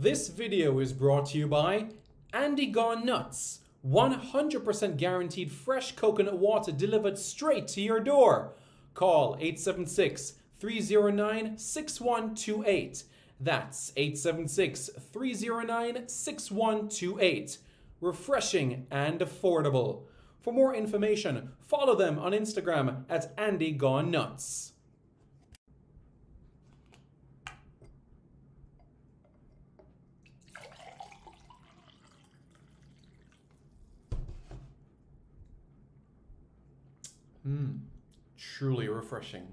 This video is brought to you by Andy Gone Nuts. 100% guaranteed fresh coconut water delivered straight to your door. Call 876 309 6128. That's 876 309 6128. Refreshing and affordable. For more information, follow them on Instagram at Andy Gone Nuts. Truly refreshing.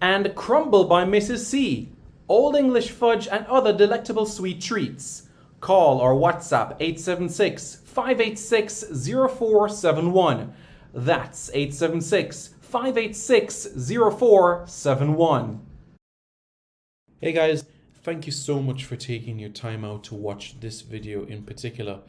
And Crumble by Mrs. C. Old English fudge and other delectable sweet treats. Call or WhatsApp 876 586 0471. That's 876 586 0471. Hey guys, thank you so much for taking your time out to watch this video in particular.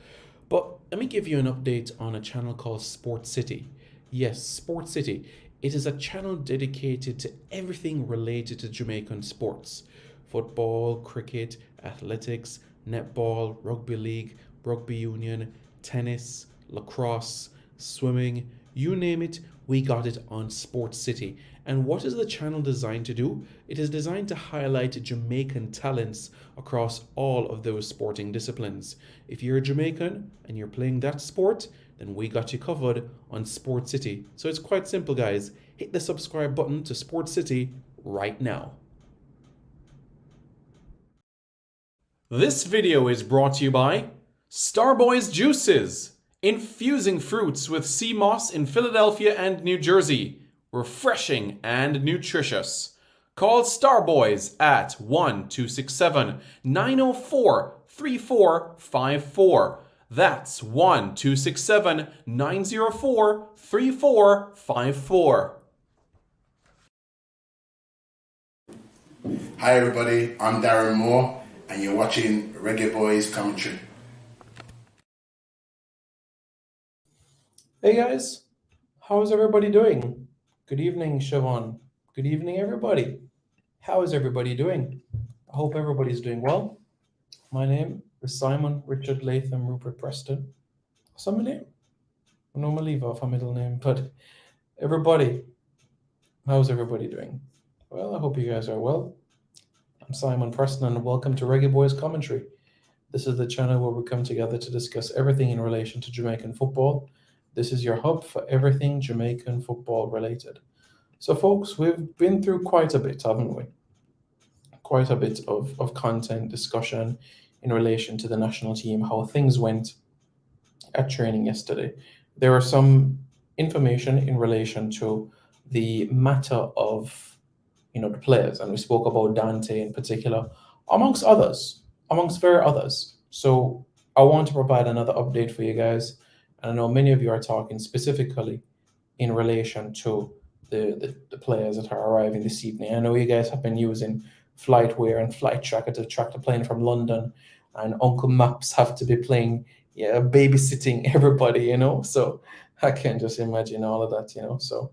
But let me give you an update on a channel called Sport City. Yes, Sport City. It is a channel dedicated to everything related to Jamaican sports. Football, cricket, athletics, netball, rugby league, rugby union, tennis, lacrosse, swimming, you name it, we got it on Sport City. And what is the channel designed to do? It is designed to highlight Jamaican talents across all of those sporting disciplines. If you're a Jamaican and you're playing that sport, then we got you covered on Sport City. So it's quite simple, guys. Hit the subscribe button to Sport City right now. This video is brought to you by Starboys Juices, infusing fruits with sea moss in Philadelphia and New Jersey. Refreshing and nutritious. Call Starboys at 1-267-904-3454. That's 1-267-904-3454. Hi everybody, I'm Darren Moore and you're watching Reggae Boys Commentary. Hey guys, how's everybody doing? Good evening, Siobhan. Good evening, everybody. How is everybody doing? I hope everybody's doing well. My name is Simon Richard Latham Rupert Preston. What's my name? I normally leave off a middle name, but everybody, how's everybody doing? Well, I hope you guys are well. I'm Simon Preston and welcome to Reggae Boys Commentary. This is the channel where we come together to discuss everything in relation to Jamaican football. This is your hub for everything Jamaican football related. So folks, we've been through quite a bit, haven't we? Quite a bit of content discussion in relation to the national team, how things went at training yesterday. There are some information in relation to the matter of, the players, and we spoke about Dante in particular, amongst very others. So I want to provide another update for you guys. And I know many of you are talking specifically in relation to the players that are arriving this evening. I know you guys have been using FlightWare and Flight Tracker to track the plane from London, and Uncle Maps have to be playing, babysitting everybody, So I can just imagine all of that, So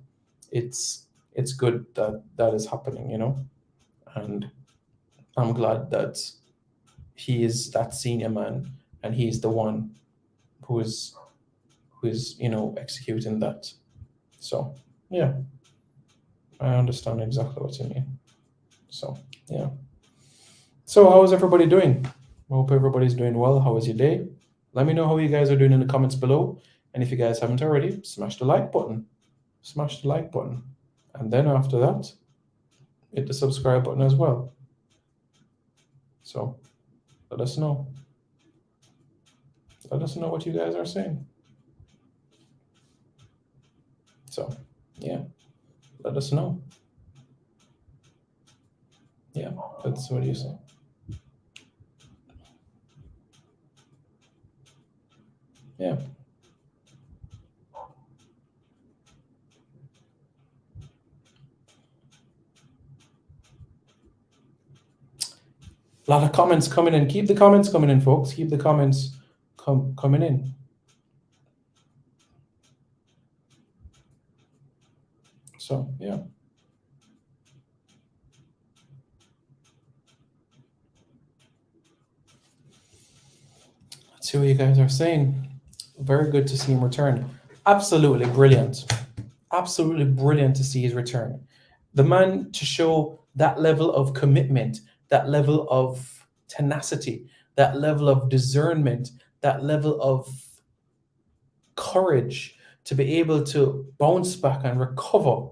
it's good that is happening, And I'm glad that he is that senior man and he's the one who is executing that. So yeah, I understand exactly what you mean. So yeah. So how is everybody doing? I hope everybody's doing well. How was your day? Let me know how you guys are doing in the comments below. And if you guys haven't already, smash the like button. Smash the like button. And then after that, hit the subscribe button as well. So let us know. Let us know what you guys are saying. So yeah, let us know. Yeah, that's what you say. Yeah. A lot of comments coming in. Keep the comments coming in, folks. Keep the comments coming in. So, yeah. See what you guys are saying. Very good to see him return. Absolutely brilliant. Absolutely brilliant to see his return. The man to show that level of commitment, that level of tenacity, that level of discernment, that level of courage to be able to bounce back and recover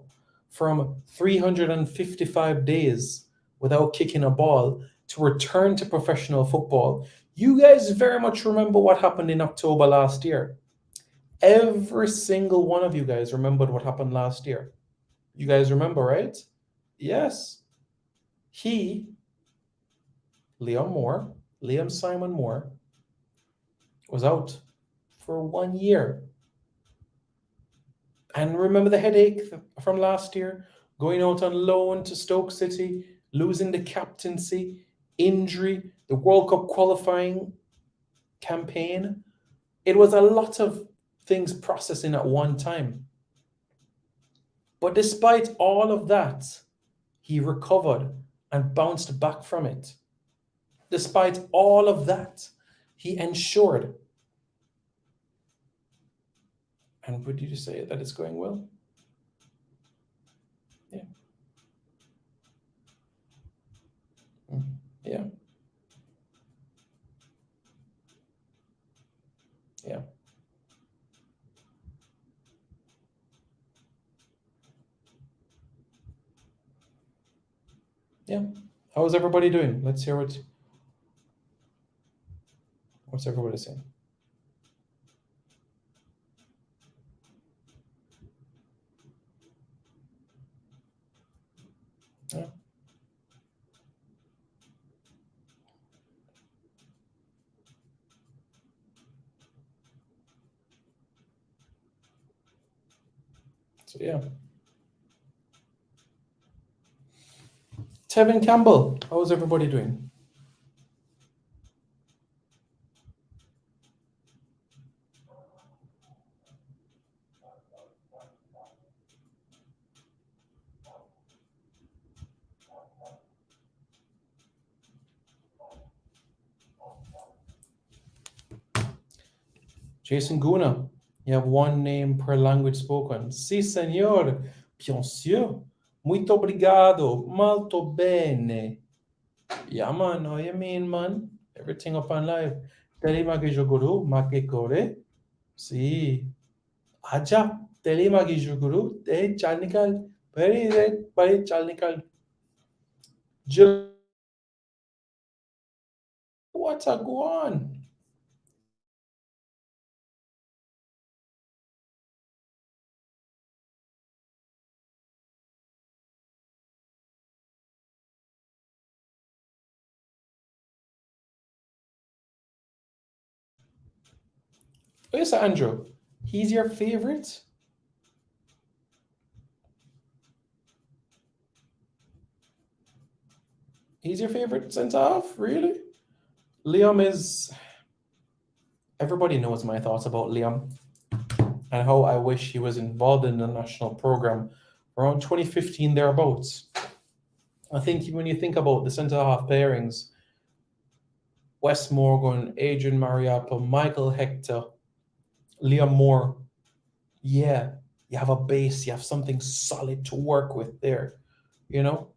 from 355 days without kicking a ball to return to professional football. You guys very much remember what happened in October last year. Every single one of you guys remembered what happened last year. You guys remember, right? Yes. Liam Simon Moore, was out for 1 year. And remember the headache from last year? Going out on loan to Stoke City, losing the captaincy, injury, the World Cup qualifying campaign. It was a lot of things processing at one time. But despite all of that, he recovered and bounced back from it. Despite all of that, he ensured. And would you just say that it's going well? Yeah. Yeah. Yeah. Yeah. How's everybody doing? Let's hear what's everybody saying. Yeah. So yeah. Tevin Campbell, how's everybody doing? Jason Guna, you have one name per language spoken. Sí, señor. Bien sûr. Muito obrigado. Molto bene. Yeah, man. How you mean, man? Everything up on live. Teli magijuguru, makekore. Sí. Aja. Teli magijuguru. Chalnikal. Very chalnikal. What's a go on? Yes, Andrew. He's your favorite? He's your favorite centre half? Really? Liam is. Everybody knows my thoughts about Liam and how I wish he was involved in the national program around 2015 thereabouts. I think when you think about the centre half pairings, Wes Morgan, Adrian Mariappa, Michael Hector, Liam Moore, yeah, you have a base, you have something solid to work with there, you know?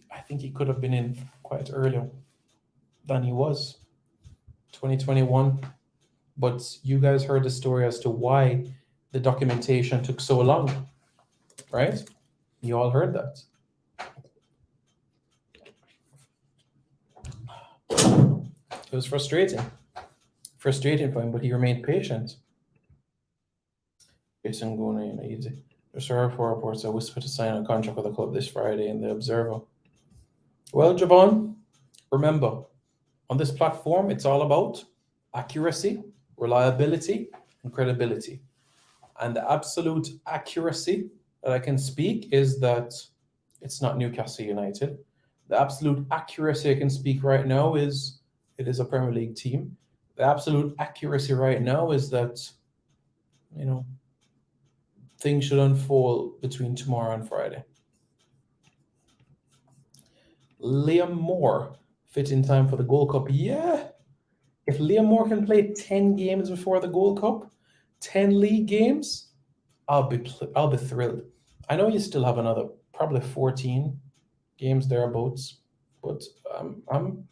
I think he could have been in quite earlier than he was, 2021. But you guys heard the story as to why the documentation took so long, right? You all heard that. It was frustrating for him, but he remained patient. Jason Guna, easy. There's reports are whispered to sign a contract with the club this Friday in the Observer. Well, Javon, remember, on this platform, it's all about accuracy, reliability, and credibility. And the absolute accuracy that I can speak is that it's not Newcastle United. The absolute accuracy I can speak right now is it is a Premier League team. The absolute accuracy right now is that, things should unfold between tomorrow and Friday. Liam Moore fit in time for the Gold Cup. Yeah, If Liam Moore can play 10 games before the Gold Cup, 10 league games, I'll be thrilled. I know you still have another probably 14 games thereabouts, but I'm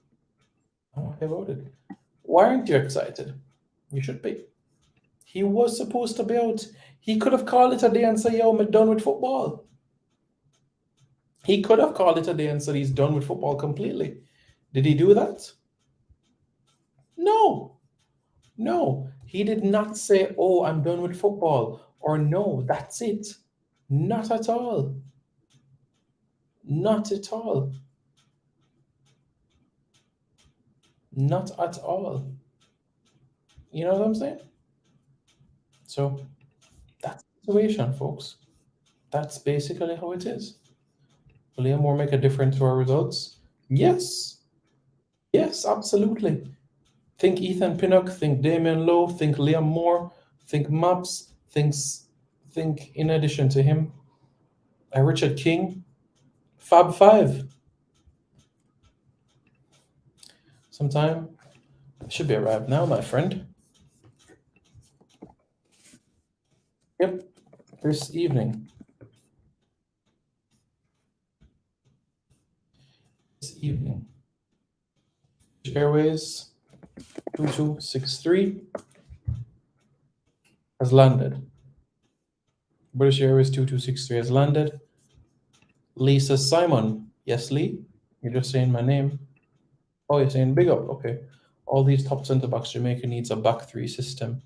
okay about it. Why aren't you excited? You should be. He was supposed to be out. He could have called it a day and said, yo, I'm done with football. He could have called it a day and said he's done with football completely. Did he do that? No. No. He did not say, oh, I'm done with football. Or no, that's it. Not at all. Not at all. Not at all. You know what I'm saying? So that's the situation, folks. That's basically how it is. Will Liam Moore make a difference to our results? Yes. Yes, absolutely. Think Ethan Pinnock, think Damian Lowe, think Liam Moore, think Maps, think in addition to him, Richard King, Fab Five. Sometime should be arrived now, my friend. Yep, this evening. This evening. Airways 2263 has landed. British Airways 2263 has landed. Lee says, Simon. Yes, Lee? You're just saying my name. Oh, you're saying big up. Okay. All these top centre backs, Jamaica needs a back three system.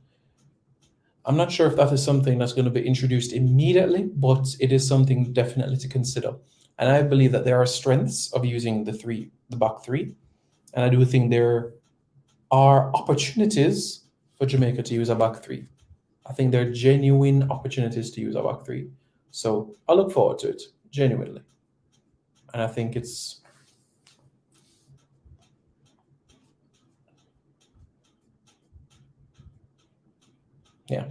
I'm not sure if that is something that's going to be introduced immediately, but it is something definitely to consider. And I believe that there are strengths of using the back three. And I do think there are opportunities for Jamaica to use a back three. I think there are genuine opportunities to use a back three. So I look forward to it, genuinely. And I think it's yeah.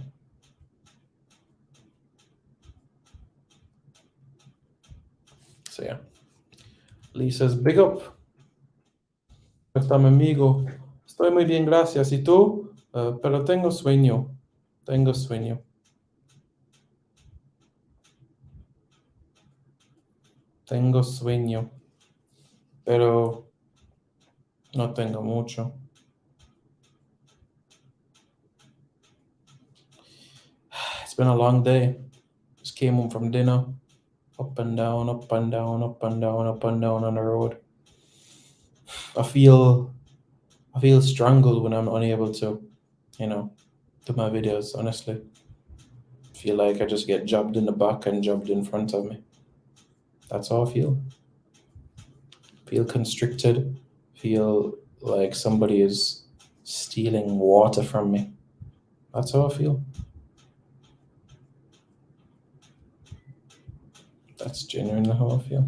So yeah. Lee says, big up. Está mi amigo. Estoy muy bien, gracias. ¿Y tú? Pero tengo sueño. Tengo sueño. Tengo sueño. Pero no tengo mucho. It's been a long day. Just came home from dinner. Up and down, up and down, up and down, up and down on the road. I feel strangled when I'm unable to, do my videos, honestly. I feel like I just get jabbed in the back and jabbed in front of me. That's how I feel. Feel constricted. Feel like somebody is stealing water from me. That's how I feel. That's genuinely how I feel.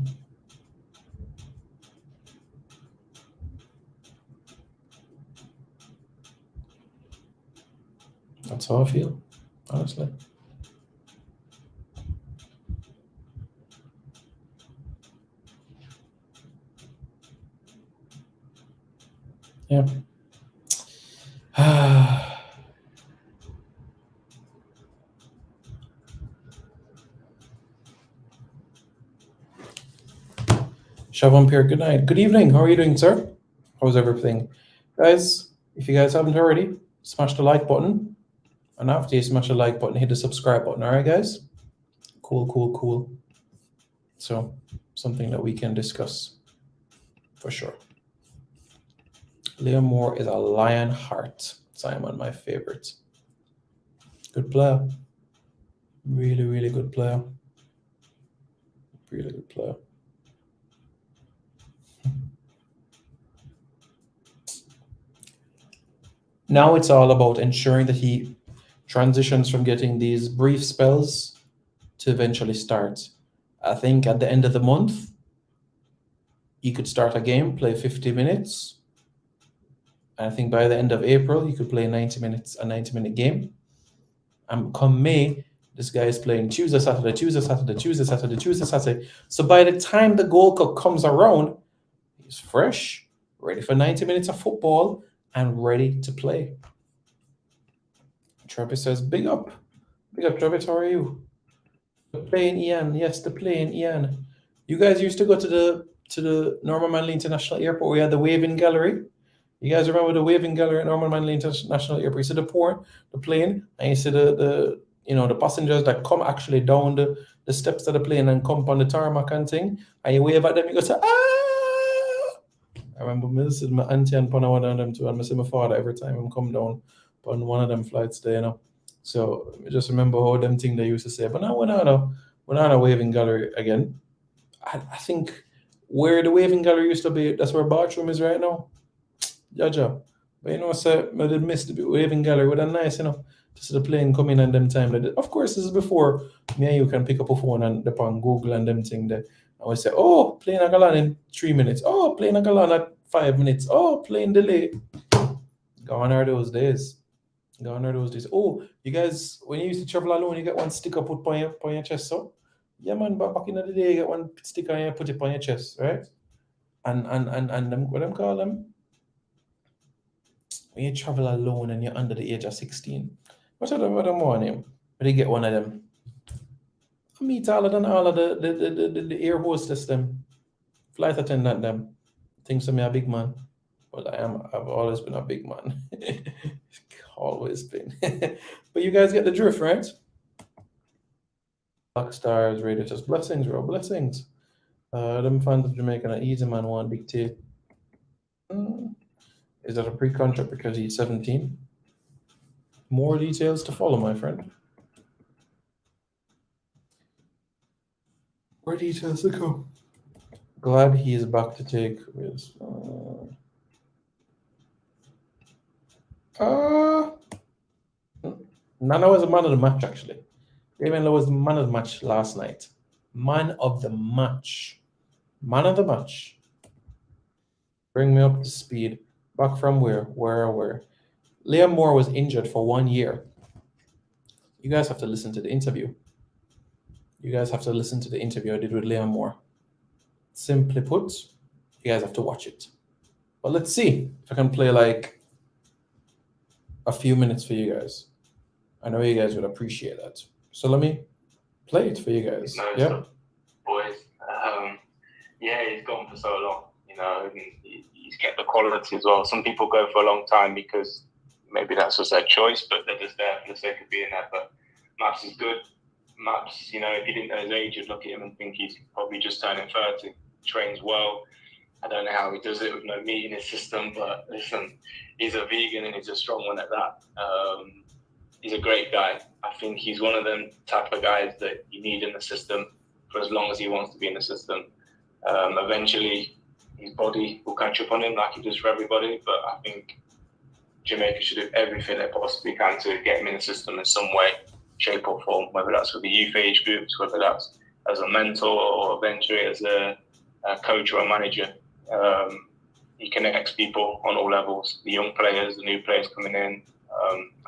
That's how I feel, honestly. Yeah. Siobhan Pierre, good night. Good evening. How are you doing, sir? How's everything? Guys, if you guys haven't already, smash the like button. And after you smash the like button, hit the subscribe button. All right, guys? Cool. So, something that we can discuss for sure. Liam Moore is a lion heart. Simon, my favorite. Good player. Really, really good player. Really good player. Now it's all about ensuring that he transitions from getting these brief spells to eventually start. I think at the end of the month, you could start a game, play 50 minutes. And I think by the end of April, you could play 90 minutes, a 90-minute game. And come May, this guy is playing Tuesday, Saturday. So by the time the Gold Cup comes around, he's fresh, ready for 90 minutes of football, and ready to play. Travis says, big up. Big up, Travis. How are you? The playing Ian. Yes, the playing Ian. You guys used to go to the Norman Manley International Airport. We had the waving gallery. You guys remember the waving gallery at Norman Manley International Airport? You see the plane, and you see the passengers that come actually down the steps of the plane and come on the tarmac and thing, and you wave at them, you go say, ah! I remember me this is my auntie and one of them too, and I see my father every time I'm come down on one of them flights there. So I just remember how them thing they used to say. But now we're not a waving gallery again. I think where the waving gallery used to be, that's where bathroom is right now. Jaja. But so I did miss the waving gallery with a nice, to see the plane come in and them time. Of course, this is before me and you can pick up a phone and upon Google and them thing there. And we say, oh, plane a galan in 3 minutes. Oh, plane a galan at 5 minutes. Oh, plane delay. Gone are those days. Gone are those days. Oh, you guys, when you used to travel alone, you get one sticker put on your chest, so? Yeah, man, but back in the day, you get one sticker and you put it on your chest, right? And them, what them call them? When you travel alone and you're under the age of 16. What are them one name? But they get one of them. I meet all of the air hostess them, flight attendant them. Thinks of me a big man. Well, I've always been a big man. Always been. But you guys get the drift, right? Black Stars, Radio Test. Blessings, bro. Blessings. Them fans of Jamaica and Easy Man want big T. Is that a pre-contract because he's 17? More details to follow, my friend. More details to come. Glad he is back to take risks. Nana was a man of the match, actually. Damien Lowe was the man of the match last night. Man of the match. Man of the match. Bring me up to speed. Back from where? Where? Liam Moore was injured for 1 year. You guys have to listen to the interview. You guys have to listen to the interview I did with Liam Moore. Simply put, you guys have to watch it. But let's see if I can play like a few minutes for you guys. I know you guys would appreciate that. So let me play it for you guys. No, yeah, boys. Yeah, he's gone for so long. He's kept the quality as well. Some people go for a long time because maybe that's just their choice, but they're just there for the sake of being there. But Maps is good. Maps, if you didn't know his age, you'd look at him and think he's probably just turning 30. Trains well. I don't know how he does it with no meat in his system, but listen, he's a vegan and he's a strong one at that. He's a great guy. I think he's one of them type of guys that you need in the system for as long as he wants to be in the system. Eventually, his body will catch up on him like he does for everybody, but I think Jamaica should do everything they possibly can to get him in the system in some way, shape or form, whether that's with the youth age groups, whether that's as a mentor or eventually as a coach or a manager. He connects people on all levels, the young players, the new players coming in.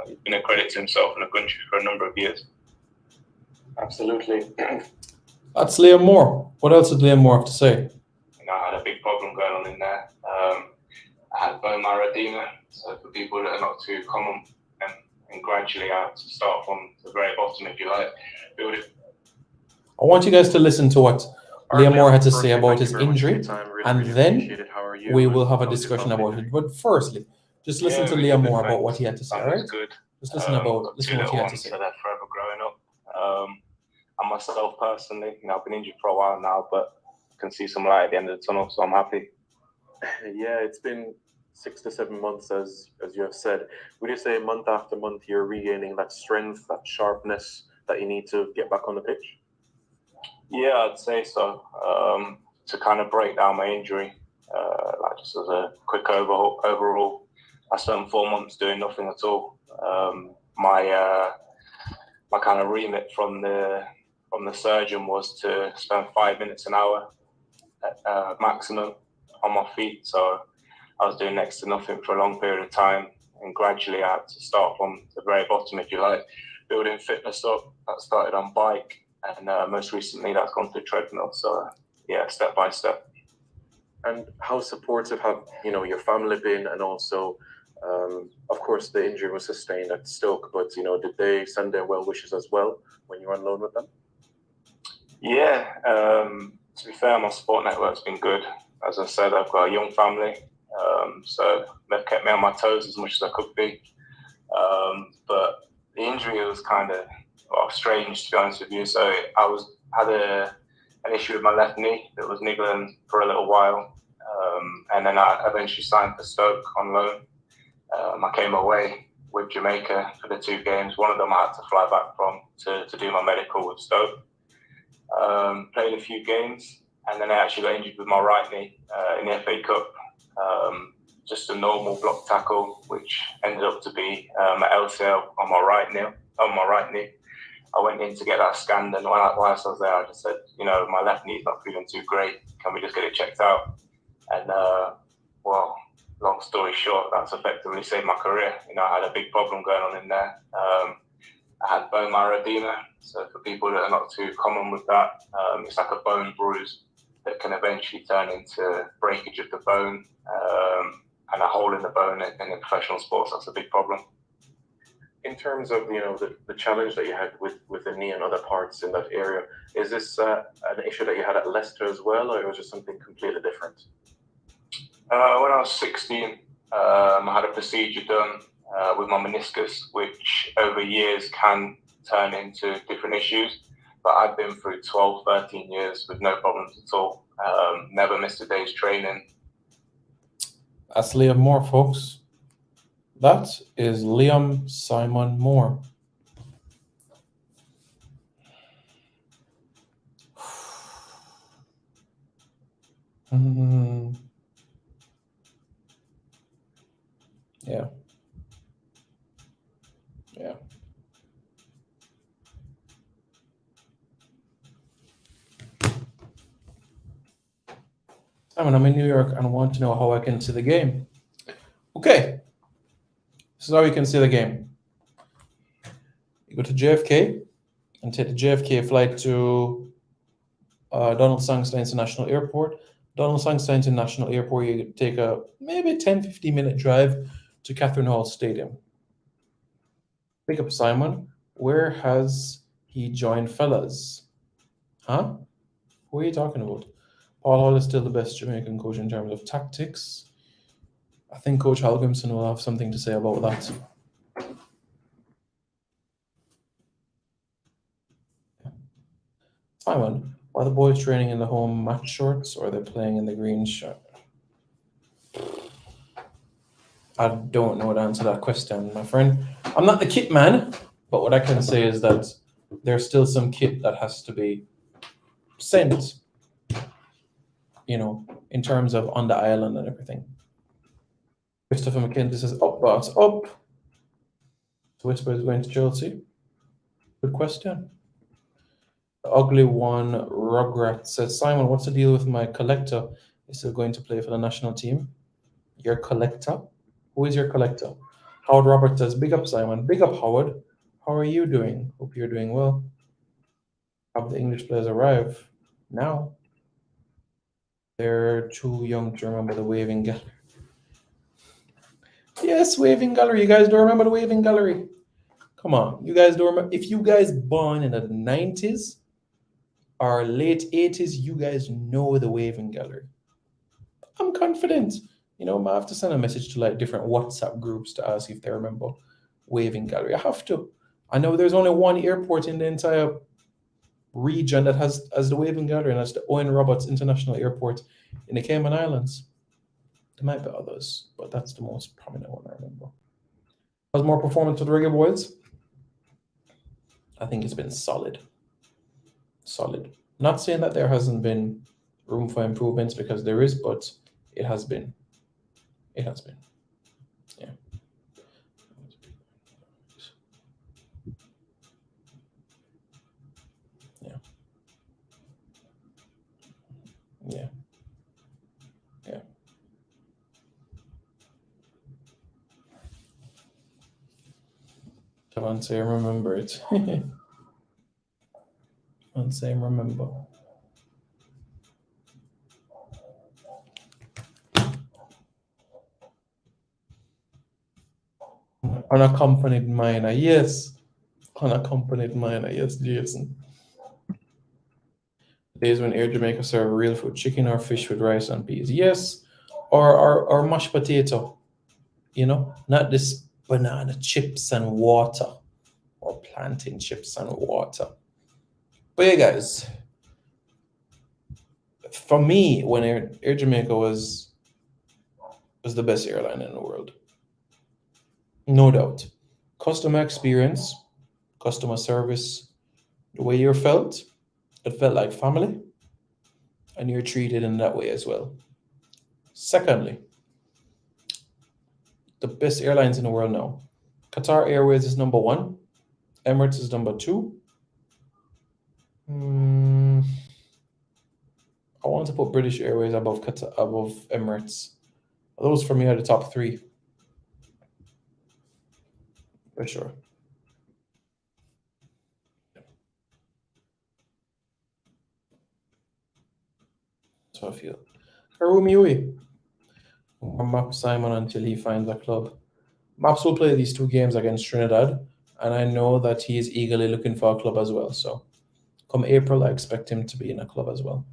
He's been a credit to himself and the country for a number of years. Absolutely. That's Liam Moore. What else did Liam Moore have to say? I had a big problem going on in there. I had Boma Radina, so for people that are not too common, and gradually I had to start from the very bottom, if you like, build it. I want you guys to listen to what Liam Moore had to say about his injury, and then we will have a discussion about it. But firstly, just listen to Liam Moore about what he had to say, all right? Just listen what he had to say. So they're forever growing up. And myself personally, I've been injured for a while now, but I can see some light at the end of the tunnel, so I'm happy. Yeah, it's been 6 to 7 months, as you have said. Would you say month after month you're regaining that strength, that sharpness that you need to get back on the pitch? Yeah, I'd say so. To kind of break down my injury, like just as a quick overall, I spent 4 months doing nothing at all. My kind of remit from the surgeon was to spend 5 minutes an hour at maximum on my feet. So I was doing next to nothing for a long period of time, and gradually I had to start from the very bottom, if you like, building fitness up. That started on bike, and most recently that's gone to treadmill. So yeah, step by step. And how supportive have your family been, and also, of course, the injury was sustained at Stoke, but did they send their well wishes as well when you were on loan with them? Yeah, to be fair, my support network's been good. As I said, I've got a young family, so they've kept me on my toes as much as I could be. But the injury was kind of strange, to be honest with you. So I had an issue with my left knee that was niggling for a little while, and then I eventually signed for Stoke on loan. I came away with Jamaica for the 2 games. One of them I had to fly back from to do my medical with Stoke. Played a few games, and then I actually got injured with my right knee in the FA Cup. Just a normal block tackle, which ended up to be an LCL on my right knee. I went in to get that scanned, and whilst I was there, I just said, my left knee's not feeling too great. Can we just get it checked out? And well, long story short, that's effectively saved my career. I had a big problem going on in there. I had bone marrow edema. So for people that are not too common with that, it's like a bone bruise that can eventually turn into breakage of the bone and a hole in the bone. In professional sports, that's a big problem. In terms of the challenge that you had with the knee and other parts in that area, is this an issue that you had at Leicester as well, or was it something completely different? When I was 16, I had a procedure done with my meniscus, which over years can turn into different issues. But I've been through 12, 13 years with no problems at all. Never missed a day's training. That's Liam Moore, folks. That is Liam Simon Moore. Yeah. Simon, I'm in New York and want to know how I can see the game. Okay. This is how you can see the game. You go to JFK and take the JFK flight to Donald Sangster International Airport. Donald Sangster International Airport, you take a maybe 10-15 minute drive to Catherine Hall Stadium. Pick up Simon. Where has he joined fellas? Huh? Who are you talking about? Paul Hall is still the best Jamaican coach in terms of tactics. I think Coach Halgrimson will have something to say about that. Simon, are the boys training in the home match shorts or are they playing in the green shirt? I don't know the answer to that question, my friend. I'm not the kit man, but what I can say is that there's still some kit that has to be sent, in terms of on the island and everything. Christopher McKenzie says, up, boss, up. So Whisper is going to Chelsea. Good question. The ugly one, Rugrat, says, Simon, what's the deal with my collector? Is still going to play for the national team? Your collector? Who is your collector? Howard Roberts says, big up, Simon. Big up, Howard. How are you doing? Hope you're doing well. Have the English players arrive now? They're too young to remember the waving gallery. Yes, waving gallery. You guys don't remember the waving gallery? Come on. You guys don't remember? If you guys born in the 90s or late 80s, you guys know the waving gallery. I'm confident. I have to send a message to different WhatsApp groups to ask if they remember waving gallery. I have to. I know there's only one airport in the entire region that has the waving gallery, and that's the Owen Roberts International Airport in the Cayman Islands. There might be others, but that's the most prominent one I remember. How's more performance with the Reggae Boys? I think it's been solid. Solid. Not saying that there hasn't been room for improvements, because there is, but it has been. It has been. Yeah. Yeah. Yeah. Yeah. Javon say remember it. Javon say remember. Unaccompanied minor, yes. Unaccompanied minor, yes, Jason. Days when Air Jamaica serve real food, chicken or fish with rice and peas, yes. Or mashed potato, not this banana chips and water or plantain chips and water. But yeah, guys, for me, when Air Jamaica was the best airline in the world, no doubt. Customer experience, customer service, the way you felt, it felt like family, and you're treated in that way as well. Secondly, the best airlines in the world now. Qatar Airways is number 1. Emirates is number 2. I want to put British Airways above Emirates. Those for me are the top 3. For sure. So I feel. Karumi Ui. Map Simon until he finds a club. Maps will play these 2 games against Trinidad, and I know that he is eagerly looking for a club as well. So come April, I expect him to be in a club as well.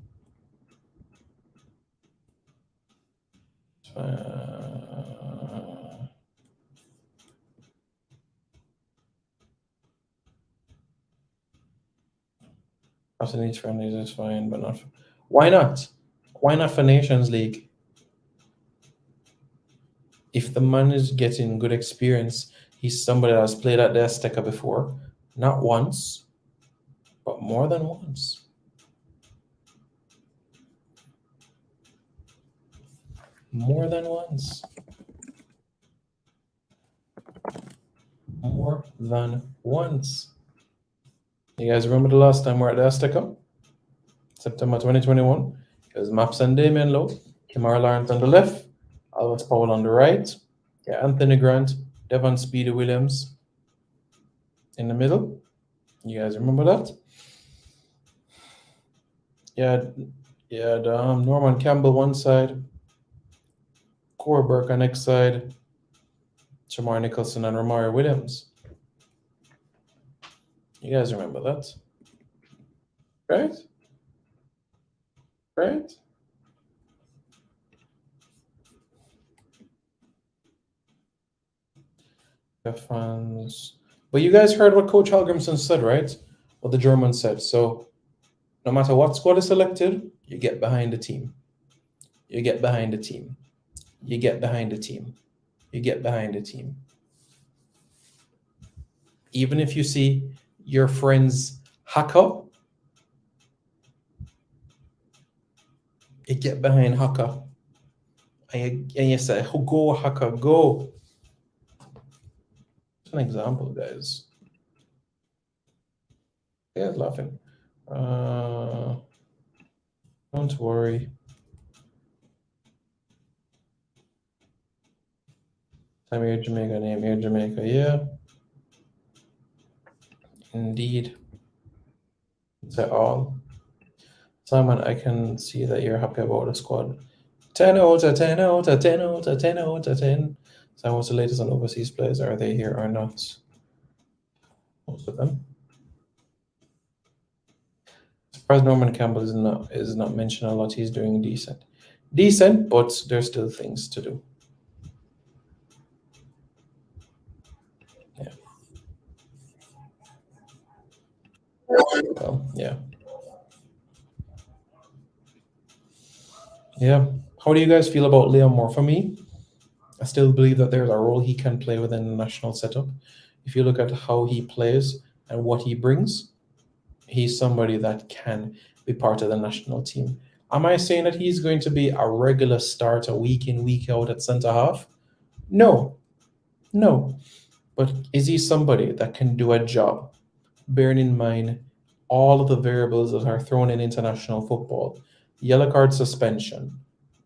After each friendlies is fine, but not. Why not? Why not for Nations League? If the man is getting good experience, he's somebody that has played at the Azteca before, not once, but more than once. More than once. More than once. You guys remember the last time we were at the Azteca? September 2021. It was Maps and Damien Lowe, Kamara Lawrence on the left, Alvis Powell on the right. Yeah, Anthony Grant, Devon Speedy Williams in the middle. You guys remember that? Yeah, Norman Campbell one side, Corey Burke on next side, Jamar Nicholson and Romario Williams. You guys remember that? Right? Right? Fans. But you guys heard what Coach Hallgrimsson said, right? What the German said. So no matter what squad is selected, you get behind the team. You get behind the team. You get behind the team. You get behind the team. Even if you see your friends Haka, you get behind Haka. And you say, go Haka, go. An example, guys. Yeah, laughing. Don't worry. Time here, Jamaica, name here, Jamaica. Yeah. Indeed. Is that all? Simon, I can see that you're happy about the squad. 10 out of 10 out of 10 out of 10 out of 10. So what's the latest on overseas players? Are they here or not? Most of them. Surprised Norman Campbell is not mentioned a lot. He's doing decent. Decent, but there's still things to do. Yeah. Well, yeah. Yeah. How do you guys feel about Liam Moore? For me, I still believe that there's a role he can play within the national setup. If you look at how he plays and what he brings, he's somebody that can be part of the national team. Am I saying that he's going to be a regular starter week in, week out at centre half? No. But is he somebody that can do a job, bearing in mind all of the variables that are thrown in international football? Yellow card suspension,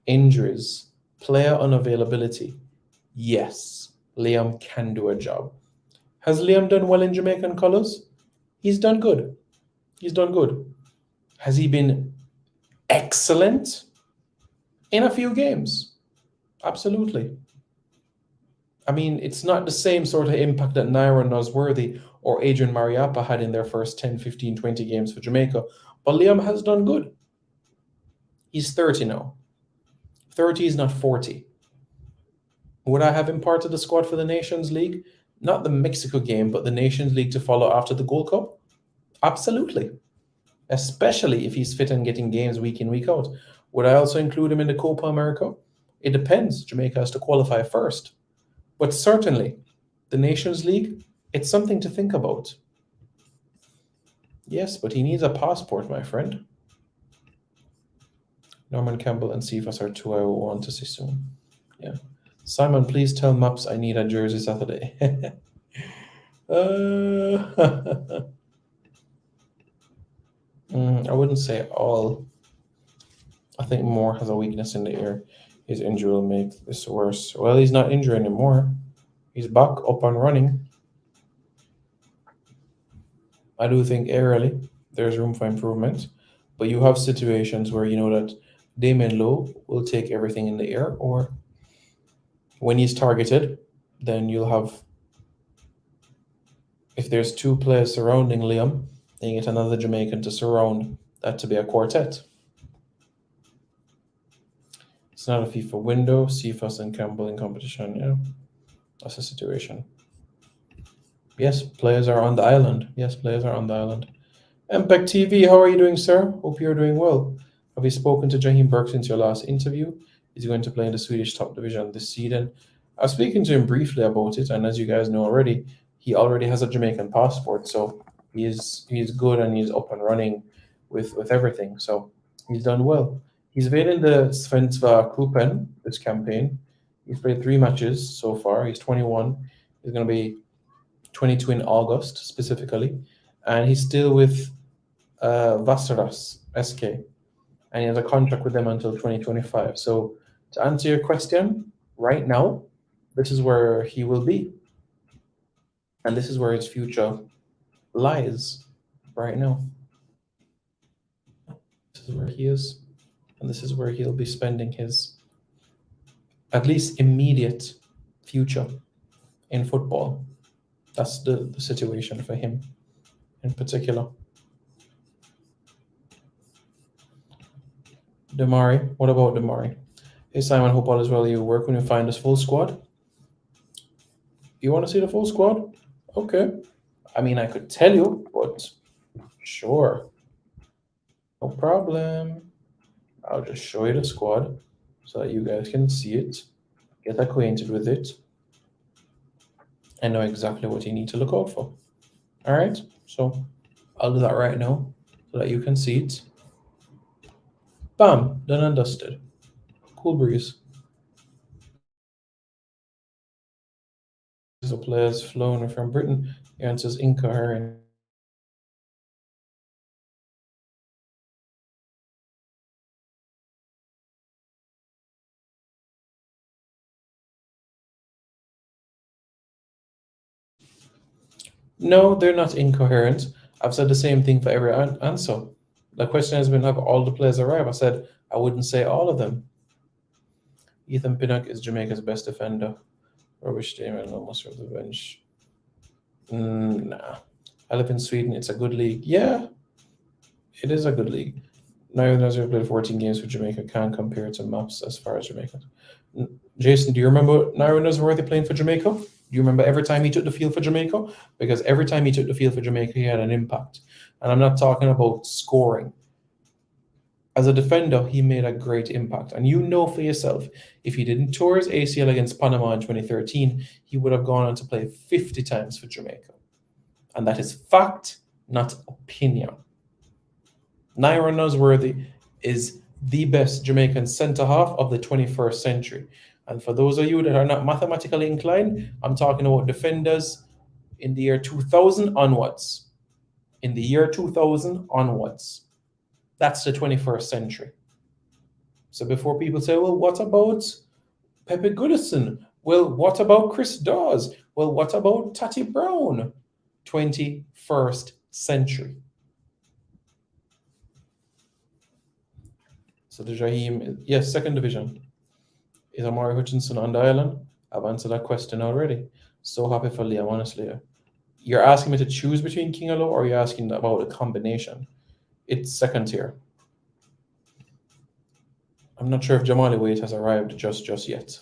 injuries, player unavailability. Yes, Liam can do a job. Has Liam done well in Jamaican colours? He's done good. Has he been excellent in a few games? Absolutely. I mean, it's not the same sort of impact that Naira Nosworthy or Adrian Mariappa had in their first 10, 15, 20 games for Jamaica. But Liam has done good. He's 30 now. 30 is not 40. Would I have him part of the squad for the Nations League? Not the Mexico game, but the Nations League to follow after the Gold Cup? Absolutely. Especially if he's fit and getting games week in, week out. Would I also include him in the Copa America? It depends. Jamaica has to qualify first. But certainly, the Nations League, it's something to think about. Yes, but he needs a passport, my friend. Norman Campbell and Cephas are two I will want to see soon. Yeah. Simon, please tell Maps I need a jersey Saturday. I wouldn't say all. I think Moore has a weakness in the ear. His injury will make this worse. Well, he's not injured anymore. He's back up and running. I do think aerially there's room for improvement, but you have situations where you know that Damien Lowe will take everything in the air, or when he's targeted, then you'll have, if there's two players surrounding Liam, then you get another Jamaican to surround that to be a quartet. It's not a FIFA window. Cephas and Campbell in competition. Yeah, that's the situation. Yes, players are on the island. Yes, players are on the island. MPEC TV, how are you doing, sir? Hope you're doing well. Have you spoken to Jaheim Burke since your last interview? Is he going to play in the Swedish top division this season? I was speaking to him briefly about it, and as you guys know already, he already has a Jamaican passport, so he's good and he's up and running with everything. So he's done well. He's played in the Svenska Cupen this campaign. He's played 3 matches so far. He's 21. He's going to be 22 in August specifically, and he's still with Vasaras SK, and he has a contract with them until 2025. So to answer your question, right now, this is where he will be, and this is where his future lies right now. This is where he is, and this is where he'll be spending his at least immediate future in football. That's the situation for him in particular. Damari, what about Damari? Hey Simon, hope all is well. You work when you find this full squad? You want to see the full squad? Okay. I mean, I could tell you, but sure. No problem. I'll just show you the squad so that you guys can see it, get acquainted with it, and know exactly what you need to look out for. All right, so I'll do that right now so that you can see it. Bam, done and dusted. Cool breeze. So players flown from Britain. The answer is incoherent. No, they're not incoherent. I've said the same thing for every answer. The question has been, have all the players arrived? I said, I wouldn't say all of them. Ethan Pinnock is Jamaica's best defender. Rubbish Damon almost from the bench. Nah. I live in Sweden. It's a good league. Yeah, it is a good league. Nairo Nosworthy played 14 games for Jamaica. Can't compare to Maps as far as Jamaica. Jason, do you remember Nairo Nosworthy playing for Jamaica? Do you remember every time he took the field for Jamaica? Because every time he took the field for Jamaica, he had an impact. And I'm not talking about scoring. As a defender, he made a great impact. And you know for yourself, if he didn't tour his ACL against Panama in 2013, he would have gone on to play 50 times for Jamaica. And that is fact, not opinion. Nairo Nosworthy is the best Jamaican centre-half of the 21st century. And for those of you that are not mathematically inclined, I'm talking about defenders in the year 2000 onwards. In the year 2000 onwards. That's the 21st century. So before people say, well, what about Pepe Goodison? Well, what about Chris Dawes? Well, what about Tatty Brown? 21st century. So the Jaheim, yes, second division. Is Amari Hutchinson on the island? I've answered that question already. So happy for Liam, honestly. You're asking me to choose between King Alo, or you're asking about a combination? It's second tier. I'm not sure if Jamali Wade has arrived just yet.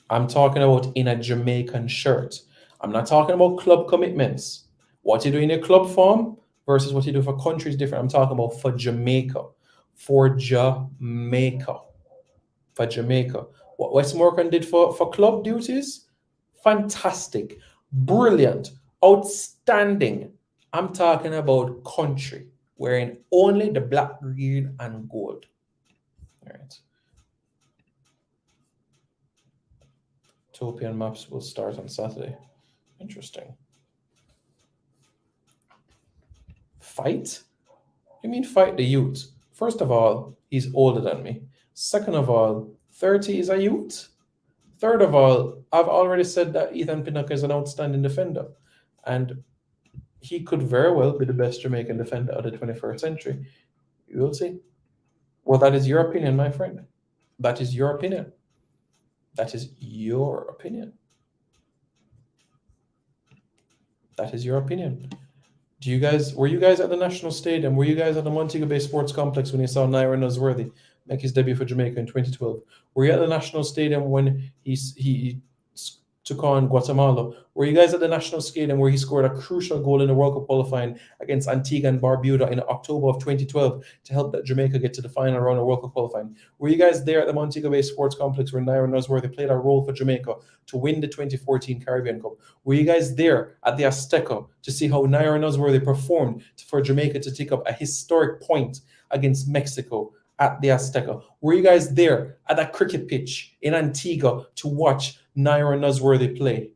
I'm talking about in a Jamaican shirt. I'm not talking about club commitments. What you do in your club form versus what you do for country is different. I'm talking about for Jamaica. For Jamaica. For Jamaica. What Wes Morgan did for club duties? Fantastic. Brilliant. Outstanding. I'm talking about country, wearing only the black, green, and gold. All right. Topian maps will start on Saturday. Interesting. Fight? You mean fight the youth? First of all, he's older than me. Second of all, 30 is a youth. Third of all, I've already said that Ethan Pinnock is an outstanding defender. And he could very well be the best Jamaican defender of the 21st century. You will see. Well, that is your opinion, my friend. That is your opinion. That is your opinion. That is your opinion. Were you guys at the National Stadium? Were you guys at the Montego Bay Sports Complex when you saw Naira Nosworthy make his debut for Jamaica in 2012? Were you at the National Stadium when he took on Guatemala? Were you guys at the National Stadium where he scored a crucial goal in the World Cup qualifying against Antigua and Barbuda in October of 2012 to help that Jamaica get to the final round of World Cup qualifying? Were you guys there at the Montego Bay Sports Complex where Naira Nosworthy played a role for Jamaica to win the 2014 Caribbean Cup? Were you guys there at the Azteca to see how Naira Nosworthy performed for Jamaica to take up a historic point against Mexico at the Azteca? Were you guys there at that cricket pitch in Antigua to watch Naira Nosworthy play?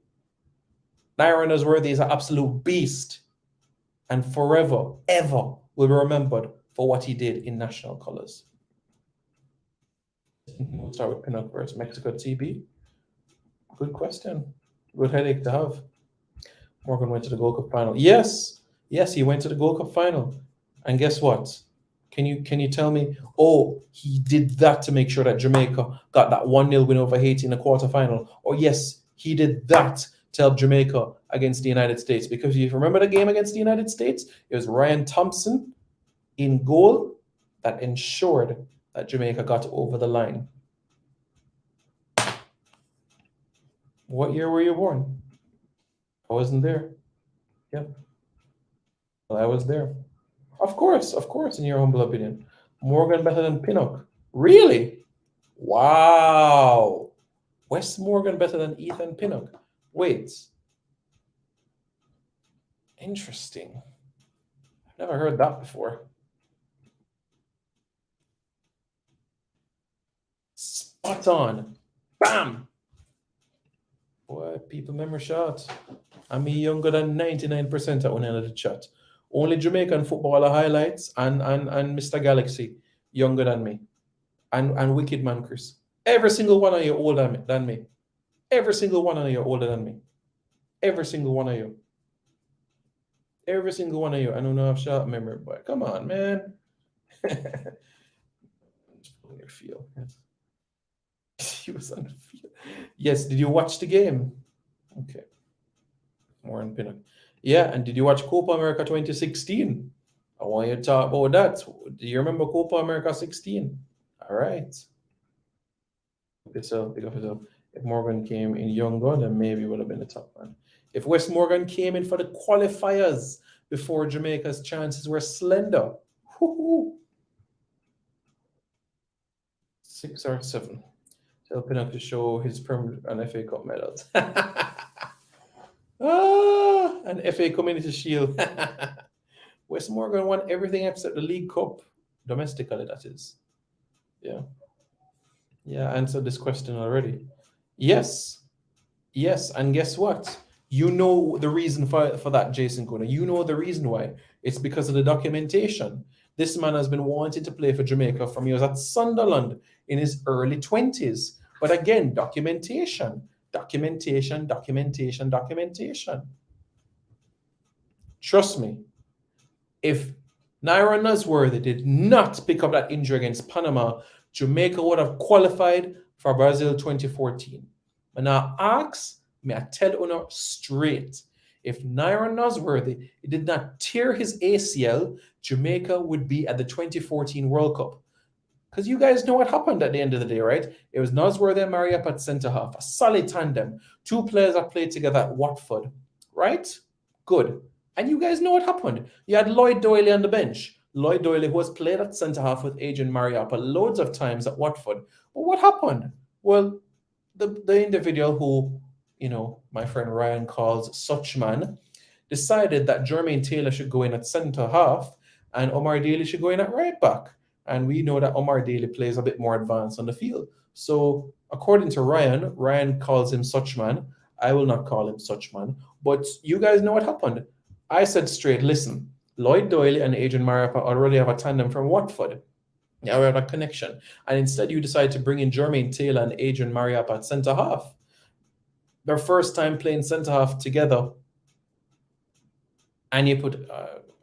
Naira Nosworthy is an absolute beast and forever, ever will be remembered for what he did in national colors. We'll start with Pinnock versus Mexico TB. Good question. Good headache to have. Morgan went to the Gold Cup final. Yes, he went to the Gold Cup final. And guess what? Can you tell me, oh, he did that to make sure that Jamaica got that 1-0 win over Haiti in the quarterfinal? Or yes, he did that to help Jamaica against the United States. Because if you remember the game against the United States, it was Ryan Thompson in goal that ensured that Jamaica got over the line. What year were you born? I wasn't there. Yep. Well, I was there. Of course, in your humble opinion. Morgan better than Pinnock. Really? Wow. Wes Morgan better than Ethan Pinnock. Wait. Interesting. I've never heard that before. Spot on. Bam. Boy, people remember shot. I'm younger than 99% at one end of the chat. Only Jamaican footballer highlights and Mr. Galaxy younger than me. And Wicked Man Chris. Every single one of you older than me. Every single one of you older than me. Every single one of you. Every single one of you. I don't know if short memory, but come on, man. Your feel. He was on the field. Yes, did you watch the game? Okay. More on Pinnock. Yeah, and did you watch Copa America 2016? I want you to talk about that. Do you remember Copa America 16? All right. Pick up yourself. If Morgan came in younger, then maybe he would have been the top man. If Wes Morgan came in for the qualifiers before Jamaica's chances were slender. Woo-hoo. 6 or 7. Tell Pinnock to show his Premier and FA Cup medals. An FA Community Shield. Wes Morgan won everything except the League Cup. Domestically, that is. Yeah. Yeah, I answered this question already. Yes. Yes, and guess what? You know the reason for that, Jason Kuna. You know the reason why. It's because of the documentation. This man has been wanting to play for Jamaica from he was at Sunderland in his early 20s. But again, documentation. Trust me, if Naira Nosworthy did not pick up that injury against Panama, Jamaica would have qualified for Brazil 2014. And I ask, may I tell you straight, if Nyron Nosworthy did not tear his ACL, Jamaica would be at the 2014 World Cup. Because you guys know what happened at the end of the day, right? It was Nosworthy and Mariappa at centre half, a solid tandem. Two players that played together at Watford, right? Good. And you guys know what happened. You had Lloyd Doyley on the bench. Lloyd Doyley, who has played at centre half with Adrian Mariappa loads of times at Watford. But what happened? Well, the individual who, my friend Ryan calls Suchman, decided that Jermaine Taylor should go in at centre half and Omar Daly should go in at right back. And we know that Omar Daly plays a bit more advanced on the field. So according to Ryan calls him Suchman. I will not call him Suchman. But you guys know what happened. I said straight, listen, Lloyd Doyley and Adrian Mariappa already have a tandem from Watford. Now we have a connection. And instead you decide to bring in Jermaine Taylor and Adrian Mariappa at centre half. Their first time playing centre half together. And you put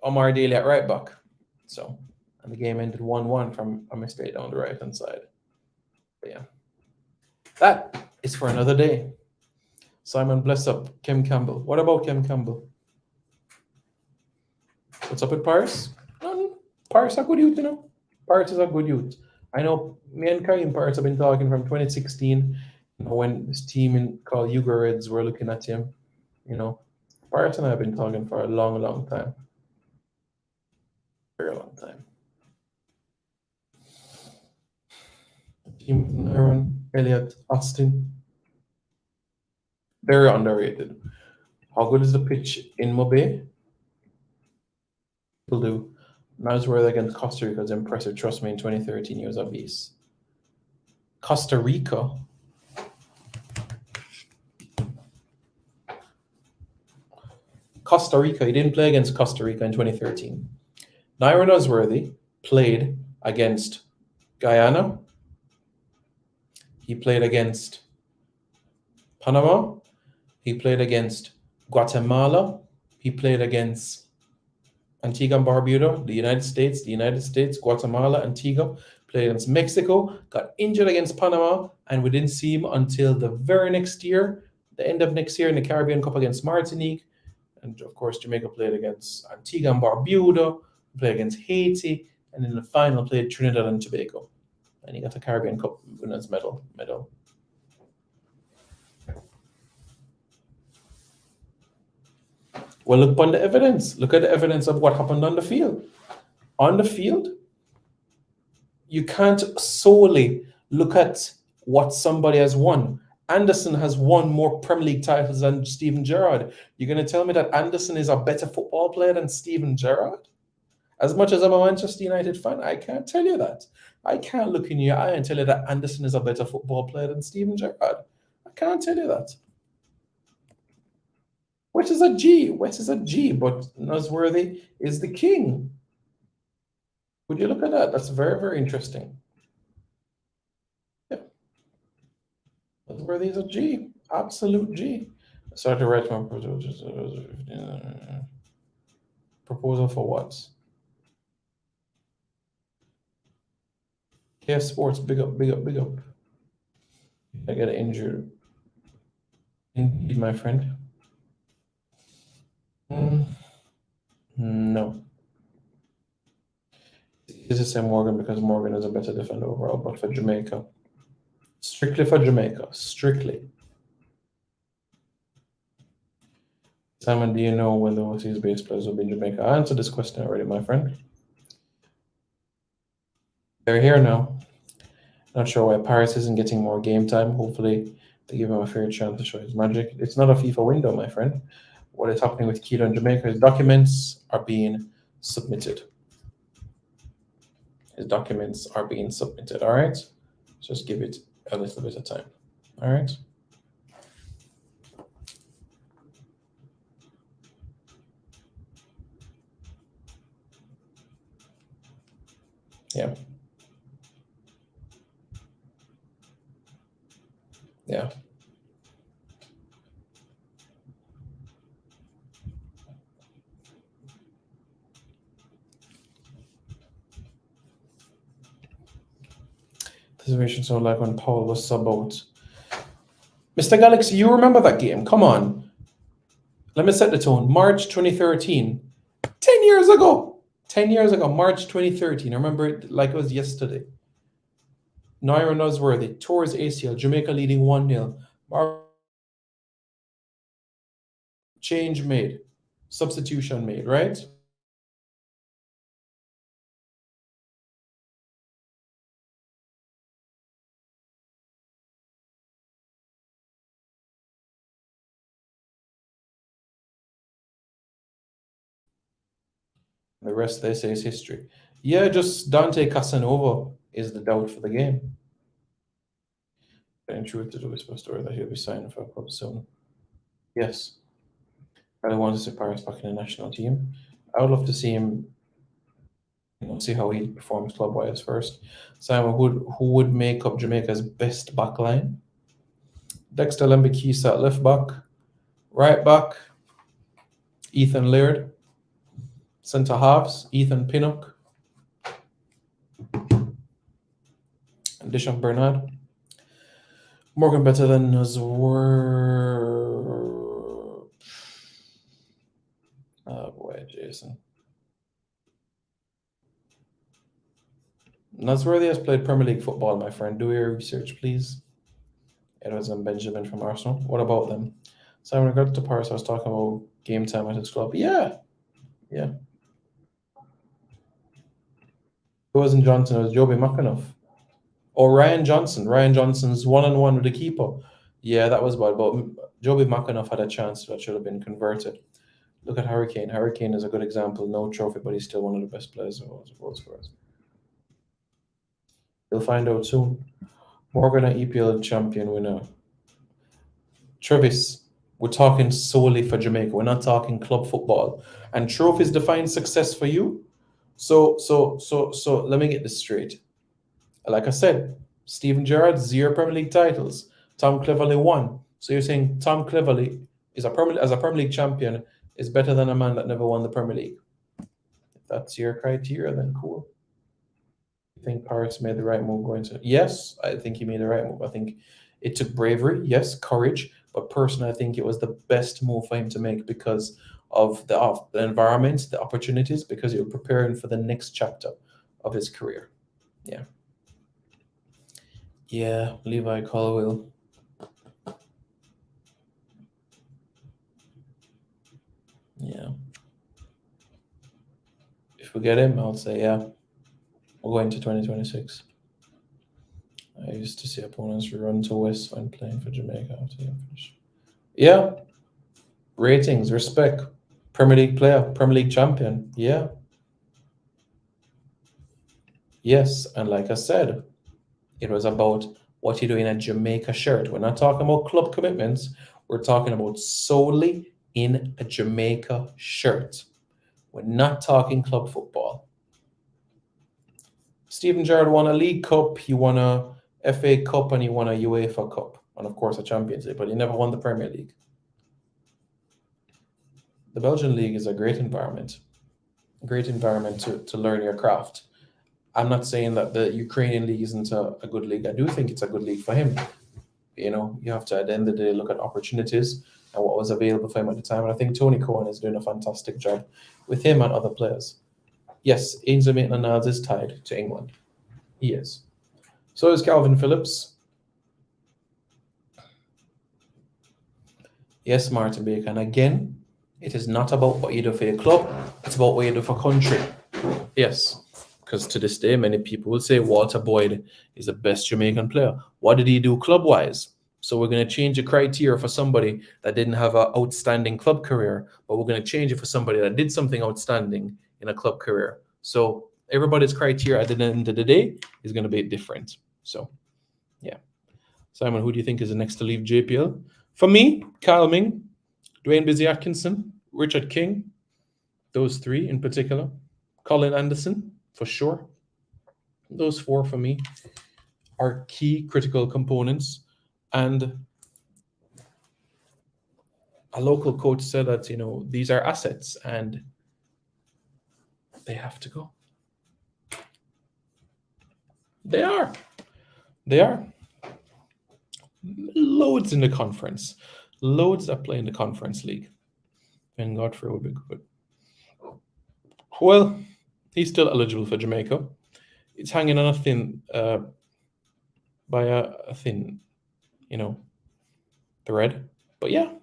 Omar Daly at right back. And the game ended 1-1 from a mistake down the right-hand side. But yeah. That is for another day. Simon, bless up. Kem Campbell. What about Kem Campbell? What's up with Paris? Paris a good youth, Paris is a good youth. I know me and Karim Paris have been talking from 2016, when this team called Yugo Reds were looking at him. Paris and I have been talking for a long, long time. Very long time. Team Aaron, Elliott, Austin. Very underrated. How good is the pitch in Mobe? Will do. Nosworthy against Costa Rica is impressive. Trust me, in 2013 he was a beast. Costa Rica. He didn't play against Costa Rica in 2013. Nyron Nosworthy played against Guyana. He played against Panama. He played against Guatemala. He played against Antigua and Barbuda, the United States, Guatemala, Antigua. Played against Mexico, got injured against Panama, and we didn't see him until the very next year, the end of next year in the Caribbean Cup against Martinique. And of course, Jamaica played against Antigua and Barbuda, played against Haiti, and in the final played Trinidad and Tobago. And he got a Caribbean Cup winners medal. Well, look upon the evidence. Look at the evidence of what happened on the field. On the field, you can't solely look at what somebody has won. Anderson has won more Premier League titles than Steven Gerrard. You're going to tell me that Anderson is a better football player than Steven Gerrard? As much as I'm a Manchester United fan, I can't tell you that. I can't look in your eye and tell you that Anderson is a better football player than Steven Gerrard. I can't tell you that. West is a G, but Nosworthy is the king. Would you look at that? That's very, very interesting. Yeah. Nosworthy is a G, absolute G. I started to write my proposal for what? KF Sports, big up. I get injured. Indeed, my friend. No. This is Sam Morgan because Morgan is a better defender overall, but for Jamaica. Strictly for Jamaica. Strictly. Simon, do you know when the overseas base players will be in Jamaica? I answered this question already, my friend. They're here now. Not sure why Paris isn't getting more game time. Hopefully they give him a fair chance to show his magic. It's not a FIFA window, my friend. What is happening with Keto in Jamaica? His documents are being submitted. All right? Just give it a little bit of time. All right? Yeah. Yeah. The situation sounded like when Paul was sub out. Mr. Galaxy, you remember that game? Come on. Let me set the tone. March 2013. 10 years ago. 10 years ago, March 2013. I remember it like it was yesterday. Naira Nosworthy tours ACL, Jamaica leading 1-0. Change made. Substitution made, right? The rest they say is history. Yeah, just Dante Casanova is the doubt for the game. In truth, the whisper story that he'll be signing for a club soon. Yes. I want to see Paris back in the national team. I would love to see him, see how he performs club-wise first. Simon, who would make up Jamaica's best back line? Dexter Lembikisa at left back, right back, Ethan Laird, centre halves, Ethan Pinnock, and Dishon Bernard. Morgan better than us were. Oh boy, Jason. Nosworthy has played Premier League football, my friend. Do your research, please. Edwards and Benjamin from Arsenal. What about them? So in regard to Paris, I was talking about game time at his club. Yeah. It wasn't Johnson, it was Joby McAnuff. Or Ryan Johnson. Ryan Johnson's one-on-one with the keeper. Yeah, that was bad. But Joby McAnuff had a chance that should have been converted. Look at Hurricane. Hurricane is a good example. No trophy, but he's still one of the best players of all for us. You'll find out soon. Morgan, an EPL champion winner. Travis, we're talking solely for Jamaica. We're not talking club football. And trophies define success for you. So let me get this straight. Like I said, Steven Gerrard, 0 Premier League titles. Tom Cleverley 1. So you're saying Tom Cleverley is as a Premier League champion is better than a man that never won the Premier League. If that's your criteria, then cool. I think Paris made the right move going to. Yes, I think he made the right move. I think it took bravery, yes, courage, but personally, I think it was the best move for him to make because of the environment, the opportunities, because he was preparing for the next chapter of his career. Yeah, Levi Colwill. Yeah. If we get him, I'll say, yeah, we'll go into 2026. I used to see opponents run to West when playing for Jamaica after they finish. Yeah. Ratings, respect. Premier League player, Premier League champion. Yeah. Yes, and like I said, it was about what you do in a Jamaica shirt. We're not talking about club commitments. We're talking about solely in a Jamaica shirt. We're not talking club football. Steven Gerrard won a League Cup, he won a FA Cup, and he won a UEFA Cup, and of course a Champions League, but he never won the Premier League. The Belgian League is a great environment to learn your craft. I'm not saying that the Ukrainian league isn't a good league. I do think it's a good league for him. You have to, at the end of the day, look at opportunities and what was available for him at the time. And I think Tony Cohen is doing a fantastic job with him and other players. Yes, Ainsley Maitland-Niles is tied to England. He is. So is Calvin Phillips. Yes, Martin Baker. And again, it is not about what you do for your club. It's about what you do for country. Yes. Because to this day, many people will say Walter Boyd is the best Jamaican player. What did he do club-wise? So we're going to change the criteria for somebody that didn't have an outstanding club career, but we're going to change it for somebody that did something outstanding in a club career. So everybody's criteria at the end of the day is going to be different. So, yeah. Simon, who do you think is the next to leave JPL? For me, Kyle Ming, Dwayne Busy Atkinson, Richard King, those 3 in particular. Colin Anderson, for sure. Those 4 for me are key critical components. And a local coach said that, these are assets and they have to go. They are. loads in the conference, loads that play in the conference league. Ben Godfrey would be good. Well, he's still eligible for Jamaica. It's hanging on a thin, by a thin, thread. But yeah,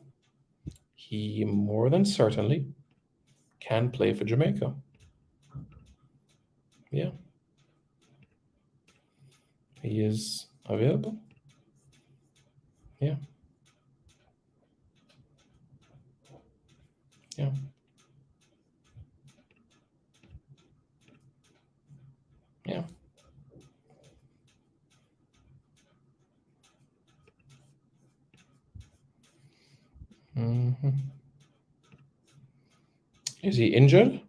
he more than certainly can play for Jamaica. Yeah. He is available. Yeah. Yeah. Yeah. Mm-hmm. Is he injured?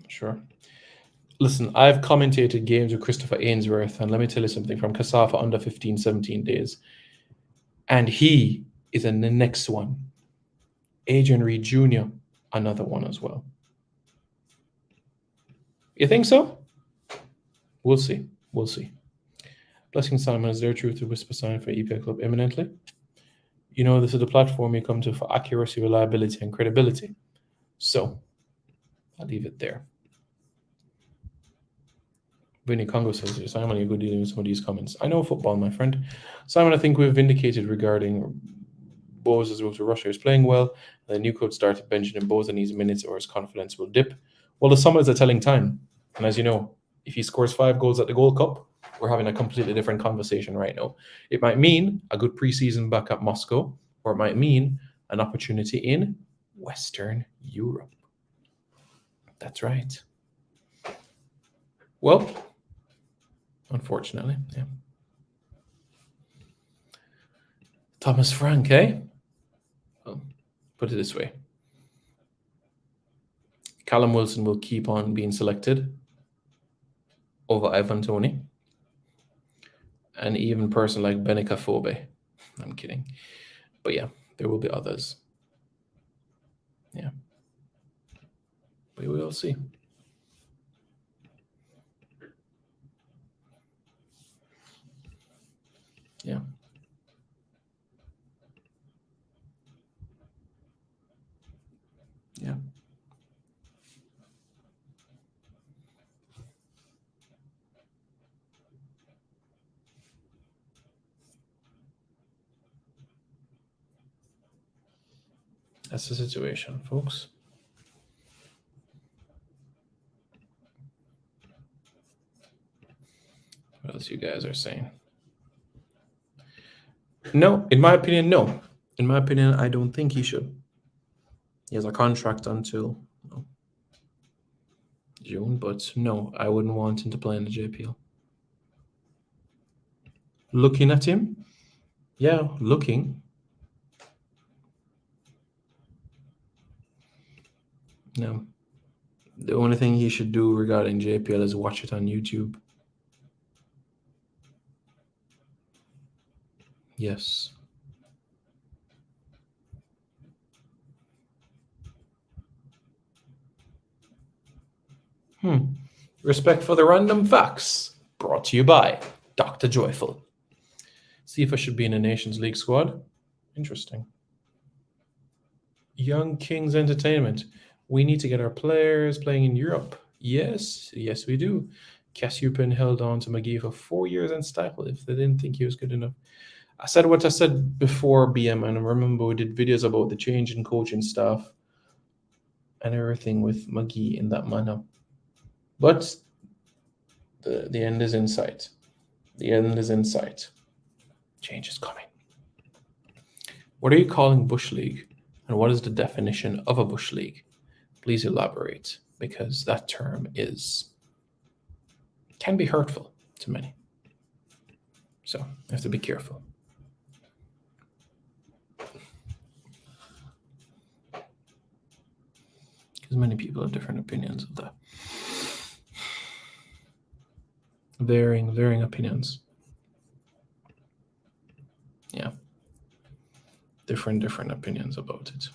Sure. Listen, I've commentated games with Christopher Ainsworth, and let me tell you something, from CASAFA under 15, 17 days. And he is in the next one. Adrian Reed Jr., another one as well. You think so? We'll see. We'll see. Blessing Simon, is there a truth to whisper sign for EPL Club imminently? This is the platform you come to for accuracy, reliability, and credibility. So, I'll leave it there. Vinny Congo says, Simon, you're good dealing with some of these comments. I know football, my friend. Simon, I think we've vindicated regarding Boza's move to Russia. He's playing well. The new coach started benching him. Boza needs minutes or his confidence will dip. Well, the summer is a telling time. And as you know, if he scores 5 goals at the Gold Cup, we're having a completely different conversation right now. It might mean a good preseason back at Moscow, or it might mean an opportunity in Western Europe. That's right. Well, unfortunately, yeah. Thomas Frank, eh? Well, put it this way. Callum Wilson will keep on being selected over Ivan Toney. And even a person like Benica Fobe. I'm kidding. But yeah, there will be others. Yeah. We will see. Yeah. Yeah. That's the situation, folks. What else you guys are saying? No, in my opinion, no. In my opinion, I don't think he should. He has a contract until June, but no, I wouldn't want him to play in the JPL. Looking at him? Yeah, looking. No. The only thing he should do regarding JPL is watch it on YouTube. Yes. Respect for the random facts. Brought to you by Dr. Joyful. See if I should be in a Nations League squad. Interesting. Young Kings Entertainment. We need to get our players playing in Europe. Yes, we do. Cassiupen held on to McGee for 4 years and stifled if they didn't think he was good enough. I said what I said before, BM, and I remember we did videos about the change in coaching staff and everything with McGee in that manner. But the end is in sight. The end is in sight. Change is coming. What are you calling Bush League? And what is the definition of a Bush League? Please elaborate, because that term can be hurtful to many. So you have to be careful. Because many people have different opinions of that. Varying opinions. Yeah. Different opinions about it.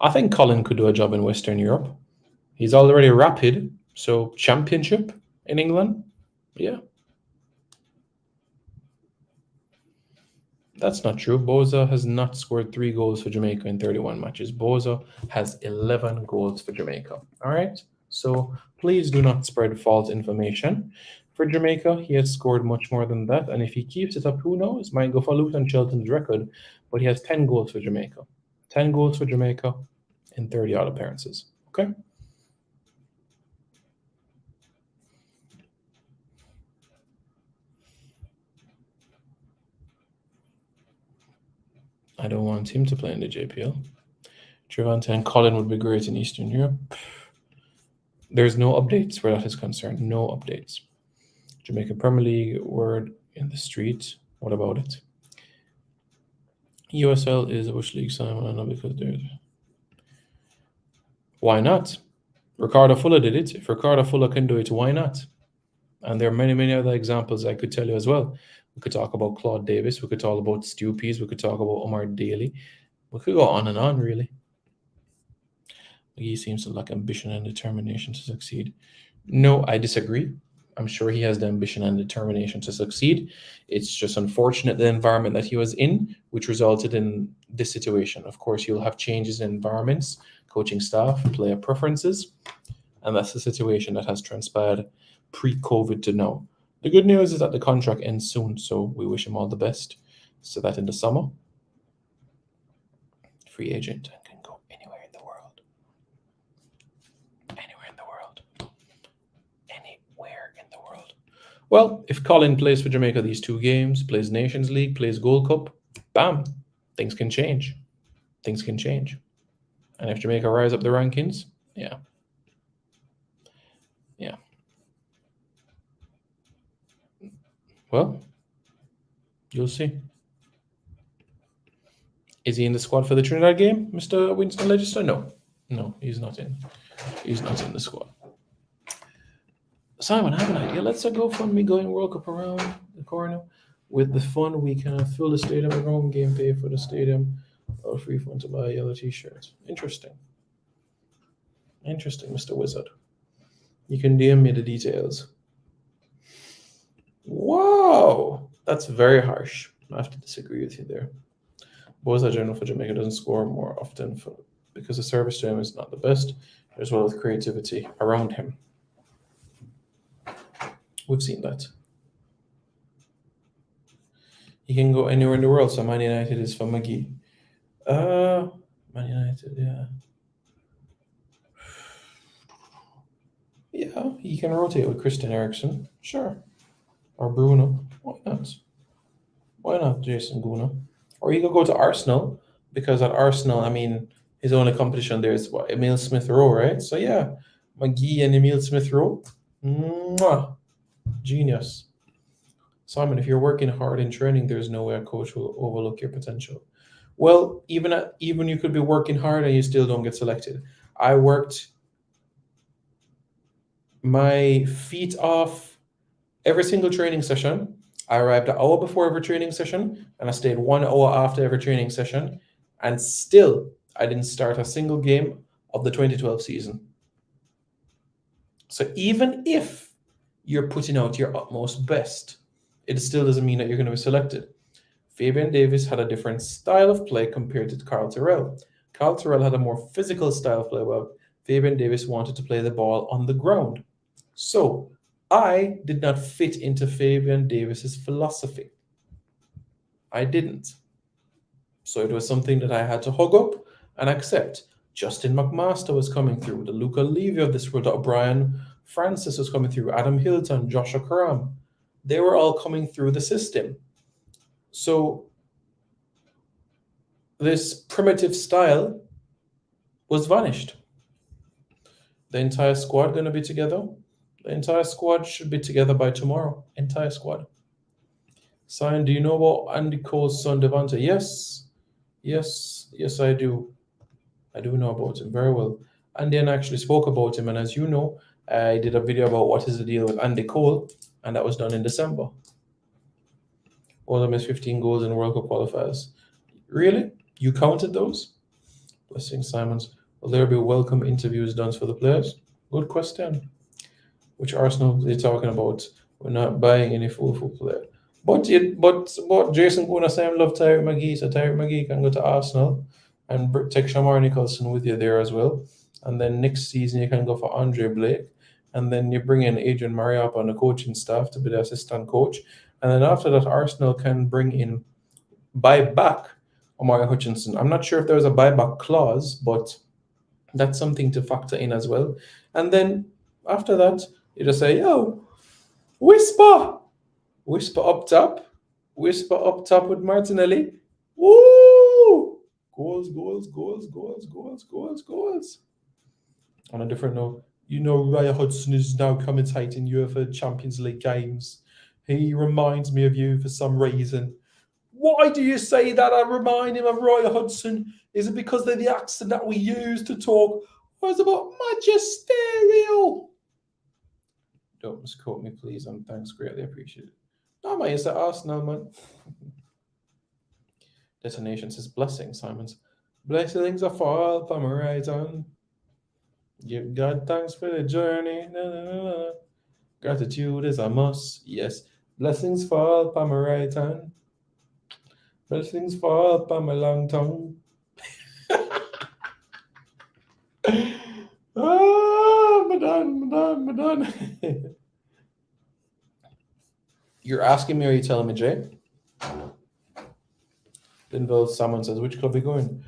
I think Colin could do a job in Western Europe. He's already rapid, so championship in England, yeah. That's not true. Boza has not scored 3 goals for Jamaica in 31 matches. Boza has 11 goals for Jamaica. All right. So please do not spread false information. For Jamaica, he has scored much more than that. And if he keeps it up, who knows? Might go for Luton Shelton's record. But he has 10 goals for Jamaica. 10 goals for Jamaica in 30 odd appearances. Okay. I don't want him to play in the JPL. Trevante and Colin would be great in Eastern Europe. There's no updates where that is concerned. No updates. Jamaica Premier League, word in the street. What about it? USL is a Bush League, Simon. I know because there's... Why not? Ricardo Fuller did it. If Ricardo Fuller can do it, why not? And there are many, many other examples I could tell you as well. We could talk about Claude Davis. We could talk about Stu Pease. We could talk about Omar Daly. We could go on and on, really. He seems to lack ambition and determination to succeed. No, I disagree. I'm sure he has the ambition and determination to succeed. It's just unfortunate the environment that he was in, which resulted in this situation. Of course, you'll have changes in environments, coaching staff, player preferences, and that's the situation that has transpired pre-COVID to now. The good news is that the contract ends soon, so we wish him all the best. So that in the summer, free agent and can go anywhere in the world. Anywhere in the world. Anywhere in the world. Well, if Colin plays for Jamaica these 2 games, plays Nations League, plays Gold Cup, bam, things can change. Things can change. And if Jamaica rise up the rankings, yeah. Yeah. Well, you'll see. Is he in the squad for the Trinidad game, Mr. Winston Legister? No. No, he's not in. He's not in the squad. Simon, I have an idea. Let's go fund going World Cup around the corner. With the fund, we can fill the stadium with home game, pay for the stadium, or free fund to buy yellow t-shirts. Interesting. Interesting, Mr. Wizard. You can DM me the details. Wow, that's very harsh. I have to disagree with you there. Boza General for Jamaica doesn't score more often because the service to him is not the best, as well as creativity around him. We've seen that. He can go anywhere in the world, so Man United is for McGee. Man United, yeah. Yeah, he can rotate with Christian Eriksen, sure. Or Bruno. Why not? Why not Jason Bruno? Or he could go to Arsenal, because at Arsenal, I mean, his only competition there is what, Emile Smith-Rowe, right? So yeah, McGee and Emile Smith-Rowe. Mwah. Genius. Simon, if you're working hard in training, there's no way a coach will overlook your potential. Well, even you could be working hard and you still don't get selected. I worked my feet off every single training session. I arrived an hour before every training session, and I stayed 1 hour after every training session, and still I didn't start a single game of the 2012 season. So even if you're putting out your utmost best, it still doesn't mean that you're going to be selected. Fabian Davis had a different style of play compared to Carl Terrell. Carl Terrell had a more physical style of play, while Fabian Davis wanted to play the ball on the ground. So I did not fit into Fabian Davis's philosophy. I didn't. So it was something that I had to hug up and accept. Justin McMaster was coming through. The Luca Levy of this world, Brian Francis was coming through. Adam Hilton, Joshua Karam. They were all coming through the system. So this primitive style was vanished. The entire squad going to be together. The entire squad should be together by tomorrow. Entire squad. Sion, do you know about Andy Cole's son, Devante? Yes. Yes, I do. I do know about him very well. Andy and I actually spoke about him, and as you know, I did a video about what is the deal with Andy Cole, and that was done in December. Oldham missed 15 goals in World Cup qualifiers. Really? You counted those? Blessing Simons. Will there be welcome interviews done for the players? Good question. Which Arsenal are you talking about? We're not buying any full player. But Jason Kuna saying love Tyreek McGee, so Tyreek McGee can go to Arsenal and take Shamar Nicholson with you there as well. And then next season you can go for Andre Blake. And then you bring in Adrian Mariap on the coaching staff to be the assistant coach. And then after that, Arsenal can buy back Omari Hutchinson. I'm not sure if there's a buyback clause, but that's something to factor in as well. And then after that, you just say, yo, whisper up top with Martinelli. Woo! Goals. On a different note, Raya Hudson is now commentating UEFA Champions League games. He reminds me of you for some reason. Why do you say that I remind him of Roy Hudson? Is it because they're the accent that we use to talk? Or is it about magisterial? Don't misquote me, please, and thanks, greatly appreciated. No, man, it's at Arsenal, man. Detonation says, blessing, Simons. Blessings are fall upon my right hand. Give God thanks for the journey. Gratitude is a must. Yes. Blessings fall upon my right hand. Blessings fall upon my long tongue. Madonna. You're asking me, or are you telling me, Jay? Linville Salmon says, which club are you going?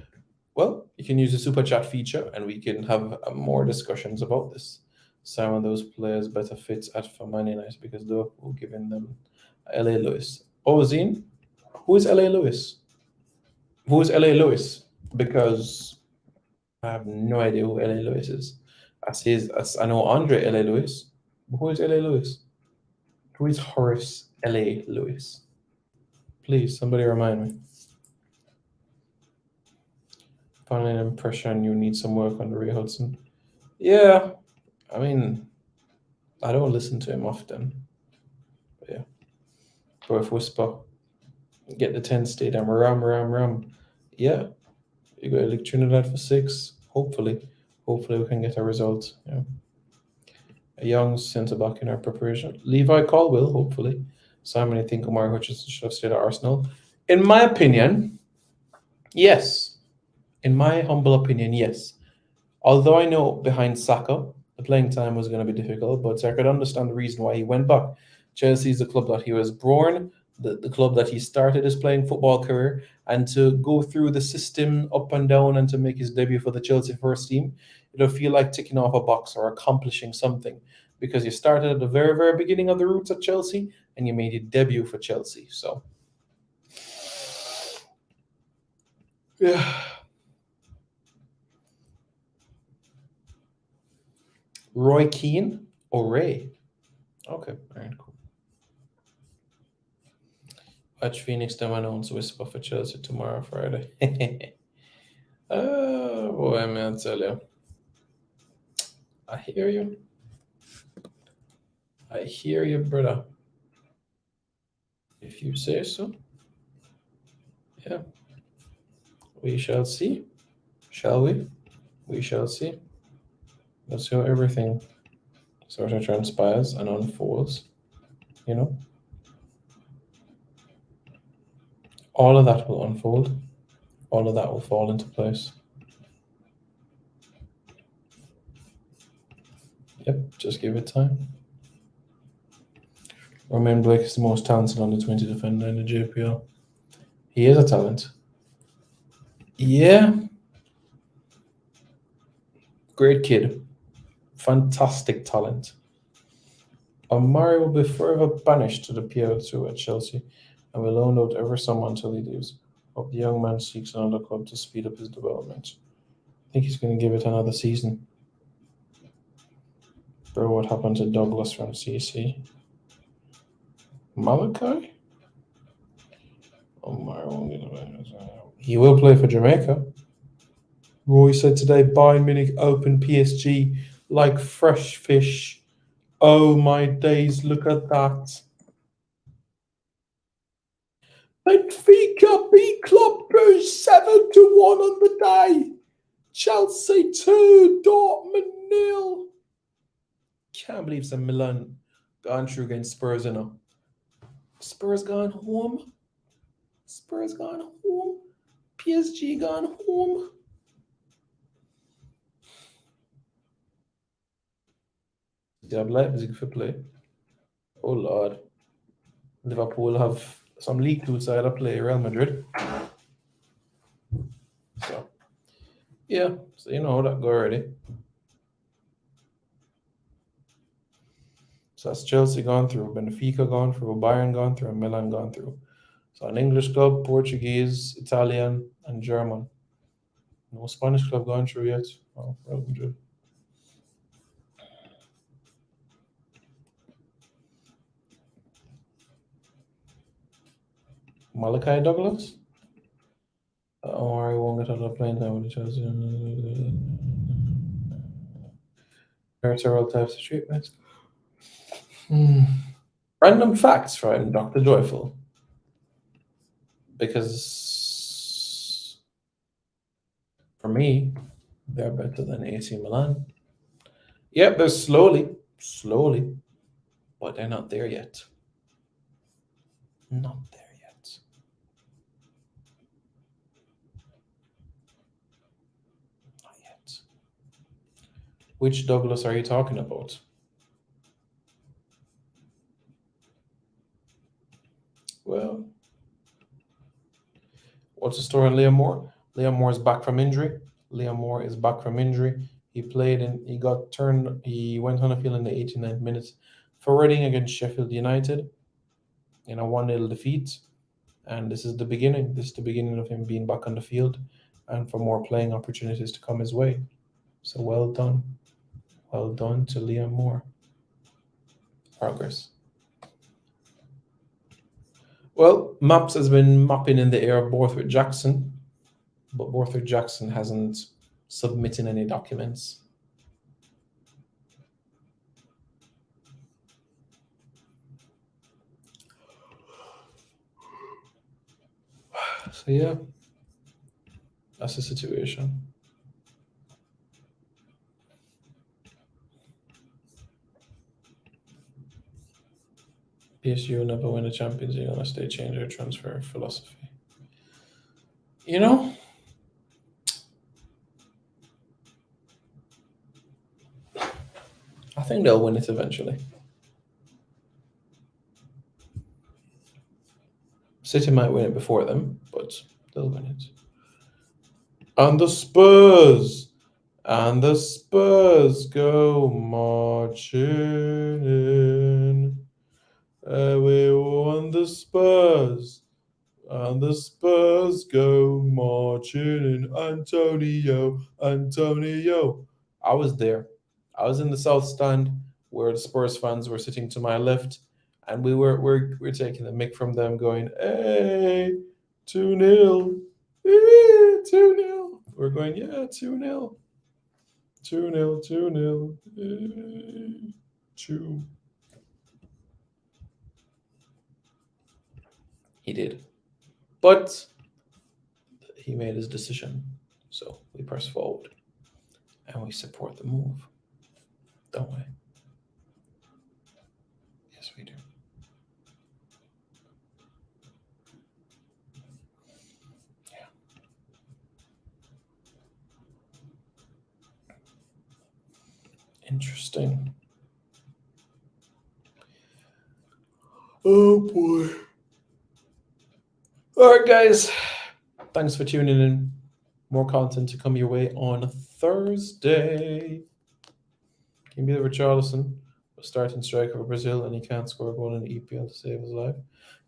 Well, you can use the super chat feature and we can have more discussions about this. Some of those players better fit for Man United because they're giving them LA Lewis. Oh, Zine, who is LA Lewis? Who is LA Lewis? Because I have no idea who LA Lewis is. I know Andre LA Lewis. But who is LA Lewis? Who is Horace LA Lewis? Please, somebody remind me. Following an impression, you need some work on Ray Hudson. Yeah, I mean, I don't listen to him often. But yeah. Birth Whisper. Get the 10 stadium. Ram. Yeah. You got Lick Trinidad for 6. Hopefully we can get a result. Yeah. A young centre back in our preparation. Levi Caldwell, hopefully. Simon, I think Omari Hutchinson should have stayed at Arsenal. In my opinion, yes. In my humble opinion, yes. Although I know behind Saka, the playing time was going to be difficult, but I could understand the reason why he went back. Chelsea is the club that he was born, the club that he started his playing football career, and to go through the system up and down and to make his debut for the Chelsea first team, it'll feel like ticking off a box or accomplishing something because you started at the very, very beginning of the roots at Chelsea and you made your debut for Chelsea. So, yeah. Roy Keane or Ray? Okay, all right, cool. Watch Phoenix them announce whisper for Chelsea tomorrow, Friday. Oh boy, man, I tell you. I hear you, brother. If you say so. Yeah. We shall see. Shall we? We shall see. Let's see how everything sort of transpires and unfolds, All of that will unfold. All of that will fall into place. Yep, just give it time. Romain Blake is the most talented under 20 defender in the JPL. He is a talent. Yeah. Great kid. Fantastic talent. Omari will be forever banished to the PL2 at Chelsea and will loan out every summer until he leaves. Hope the young man seeks another club to speed up his development. I think he's going to give it another season. Bro, what happened to Douglas from CC? Malachi? He will play for Jamaica. Roy said today, Bayern Munich open PSG like fresh fish. Oh my days, look at that. Benfica B Club goes 7-1 on the day. Chelsea 2, Dortmund 0. Can't believe some Milan gone through against Spurs, you know. Spurs gone home. Spurs gone home. PSG gone home. They have Leipzig for play. Oh Lord. Liverpool have some League Two side of play, Real Madrid. So yeah, so you know how that go already. So that's Chelsea gone through, Benfica gone through, Bayern gone through, and Milan gone through. So an English club, Portuguese, Italian, and German. No Spanish club gone through yet. Oh, Real Madrid. Malachi Douglas? Omari won't get out of playing time with the Chelsea. There are several types of treatments. Random facts from Dr. Joyful. Because for me, they're better than AC Milan. Yep, they're slowly, but they're not there yet. Not there yet. Not yet. Which Douglas are you talking about? Well, what's the story on Liam Moore? Liam Moore is back from injury. He played and he went on the field in the 89th minute for Reading against Sheffield United in a 1-0 defeat. And this is the beginning. This is the beginning of him being back on the field and for more playing opportunities to come his way. So well done. Well done to Liam Moore. Progress. Well, Maps has been mapping in the air of Borthwick Jackson, but Borthwick Jackson hasn't submitted any documents. So yeah, that's the situation. PSG will never win a Champions League unless they change their transfer philosophy. You know, I think they'll win it eventually. City might win it before them, but they'll win it. And the Spurs go marching in. We won the Spurs, and the Spurs go marching in. Antonio. I was there. I was in the south stand where the Spurs fans were sitting to my left, and we're taking the mick from them, going, "Hey, 2-0, 2-0." We're going, "Yeah, 2-0, 2-0, 2-0, 2." He did, but he made his decision, so we press forward and we support the move, don't we? Yes, we do. Yeah. Interesting. Oh boy. All right, guys. Thanks for tuning in. More content to come your way on Thursday. Can be the Richarlison, a starting striker for Brazil, and he can't score a goal in the EPL to save his life.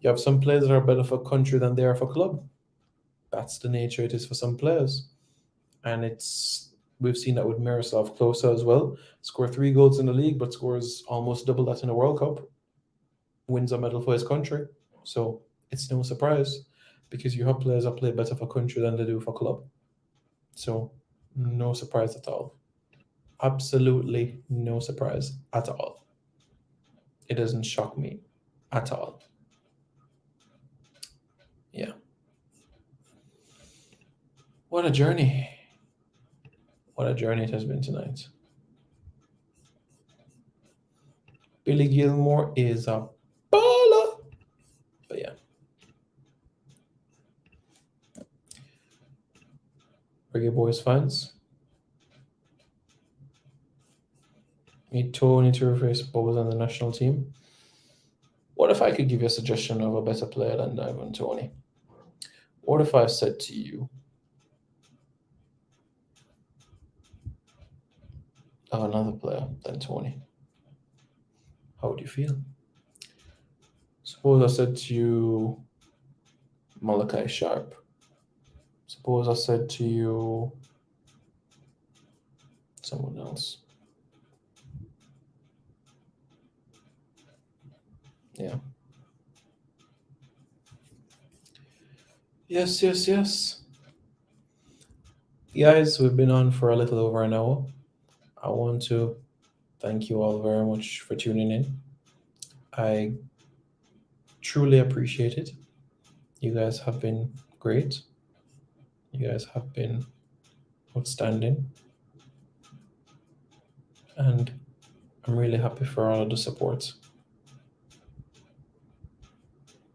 You have some players that are better for country than they are for club. That's the nature it is for some players. And we've seen that with Miroslav Klose as well. Scored 3 goals in the league, but scores almost double that in the World Cup. Wins a medal for his country. So it's no surprise, because you have players that play better for country than they do for club. So no surprise at all. Absolutely no surprise at all. It doesn't shock me at all. Yeah. What a journey. What a journey it has been tonight. Billy Gilmore is a baller. But yeah. Reggae Boys fans. Need Tony to replace Bowes on the national team. What if I could give you a suggestion of a better player than Ivan Tony? What if I said to you, of another player than Tony? How would you feel? Suppose I said to you, Malachi Sharp. Suppose I said to you, someone else. Yeah. Yes. Guys, we've been on for a little over an hour. I want to thank you all very much for tuning in. I truly appreciate it. You guys have been great. You guys have been outstanding. And I'm really happy for all of the support.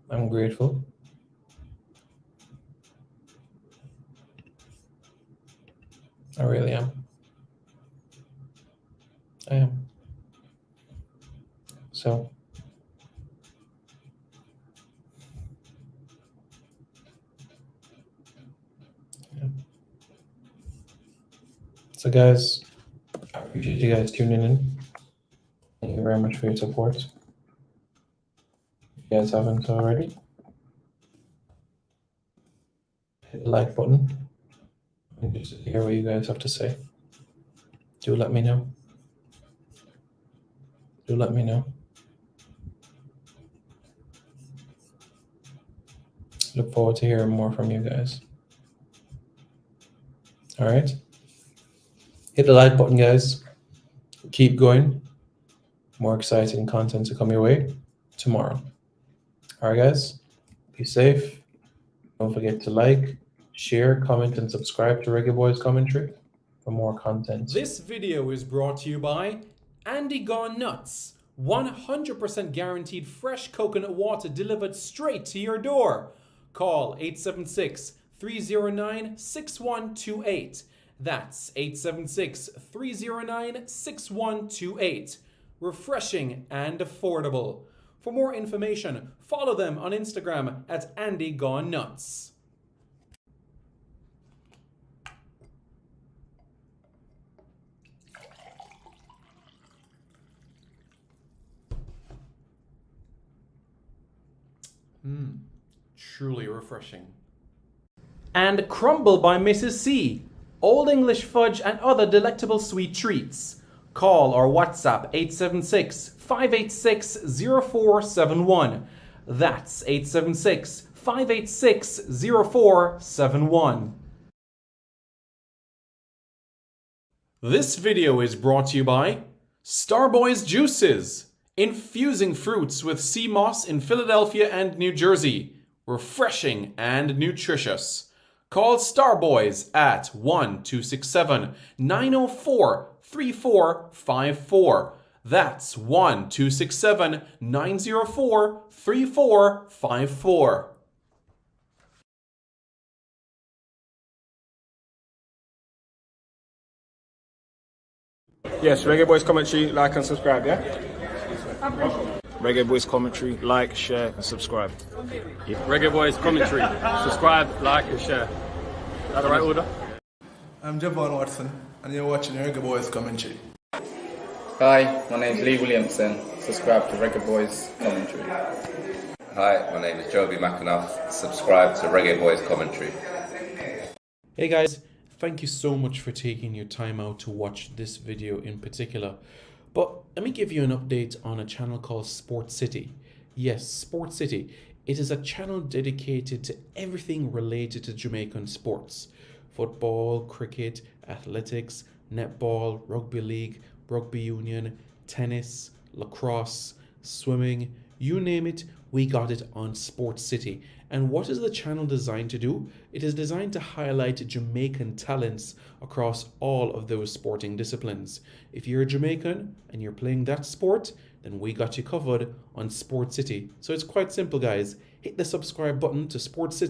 I'm grateful. I really am. I am. So, yeah. So guys, I appreciate you guys tuning in. Thank you very much for your support. If you guys haven't already, hit the like button and just hear what you guys have to say. Do let me know. Do let me know. Look forward to hearing more from you guys. All right. Hit the like button, guys. Keep going. More exciting content to come your way tomorrow. All right, guys. Be safe. Don't forget to like, share, comment, and subscribe to Reggae Boys Commentary for more content. This video is brought to you by Andy Gone Nuts. 100% guaranteed fresh coconut water delivered straight to your door. Call 876-309-6128. That's 876-309-6128. Refreshing and affordable. For more information, follow them on Instagram at Andy Gone Nuts. Truly refreshing. And Crumble by Mrs. C. Old English fudge and other delectable sweet treats. Call or WhatsApp 876-586-0471. That's 876-586-0471. This video is brought to you by Starboys Juices. Infusing fruits with sea moss in Philadelphia and New Jersey. Refreshing and nutritious. Call Starboys at 1-267-904-3454. That's 1-267-904-3454. Yes, Reggae Boys Commentary, like and subscribe, yeah? Reggae Boys Commentary, like, share and subscribe. Yeah. Reggae Boys Commentary, subscribe, like and share. Is that the right order? I'm Javon Watson and you're watching Reggae Boys Commentary. Hi, my name's Lee Williamson. Subscribe to Reggae Boys Commentary. Hi, my name is Joby McAnuff. Subscribe to Reggae Boys Commentary. Hey guys, thank you so much for taking your time out to watch this video in particular. But let me give you an update on a channel called Sport City. Yes, Sport City. It is a channel dedicated to everything related to Jamaican sports. Football, cricket, athletics, netball, rugby league, rugby union, tennis, lacrosse, swimming, You name it, we got it on Sports City. And what is the channel designed to do? It is designed to highlight Jamaican talents across all of those sporting disciplines. If you're a Jamaican and you're playing that sport, then we got you covered on Sports City. So it's quite simple, guys. Hit the subscribe button to Sports City.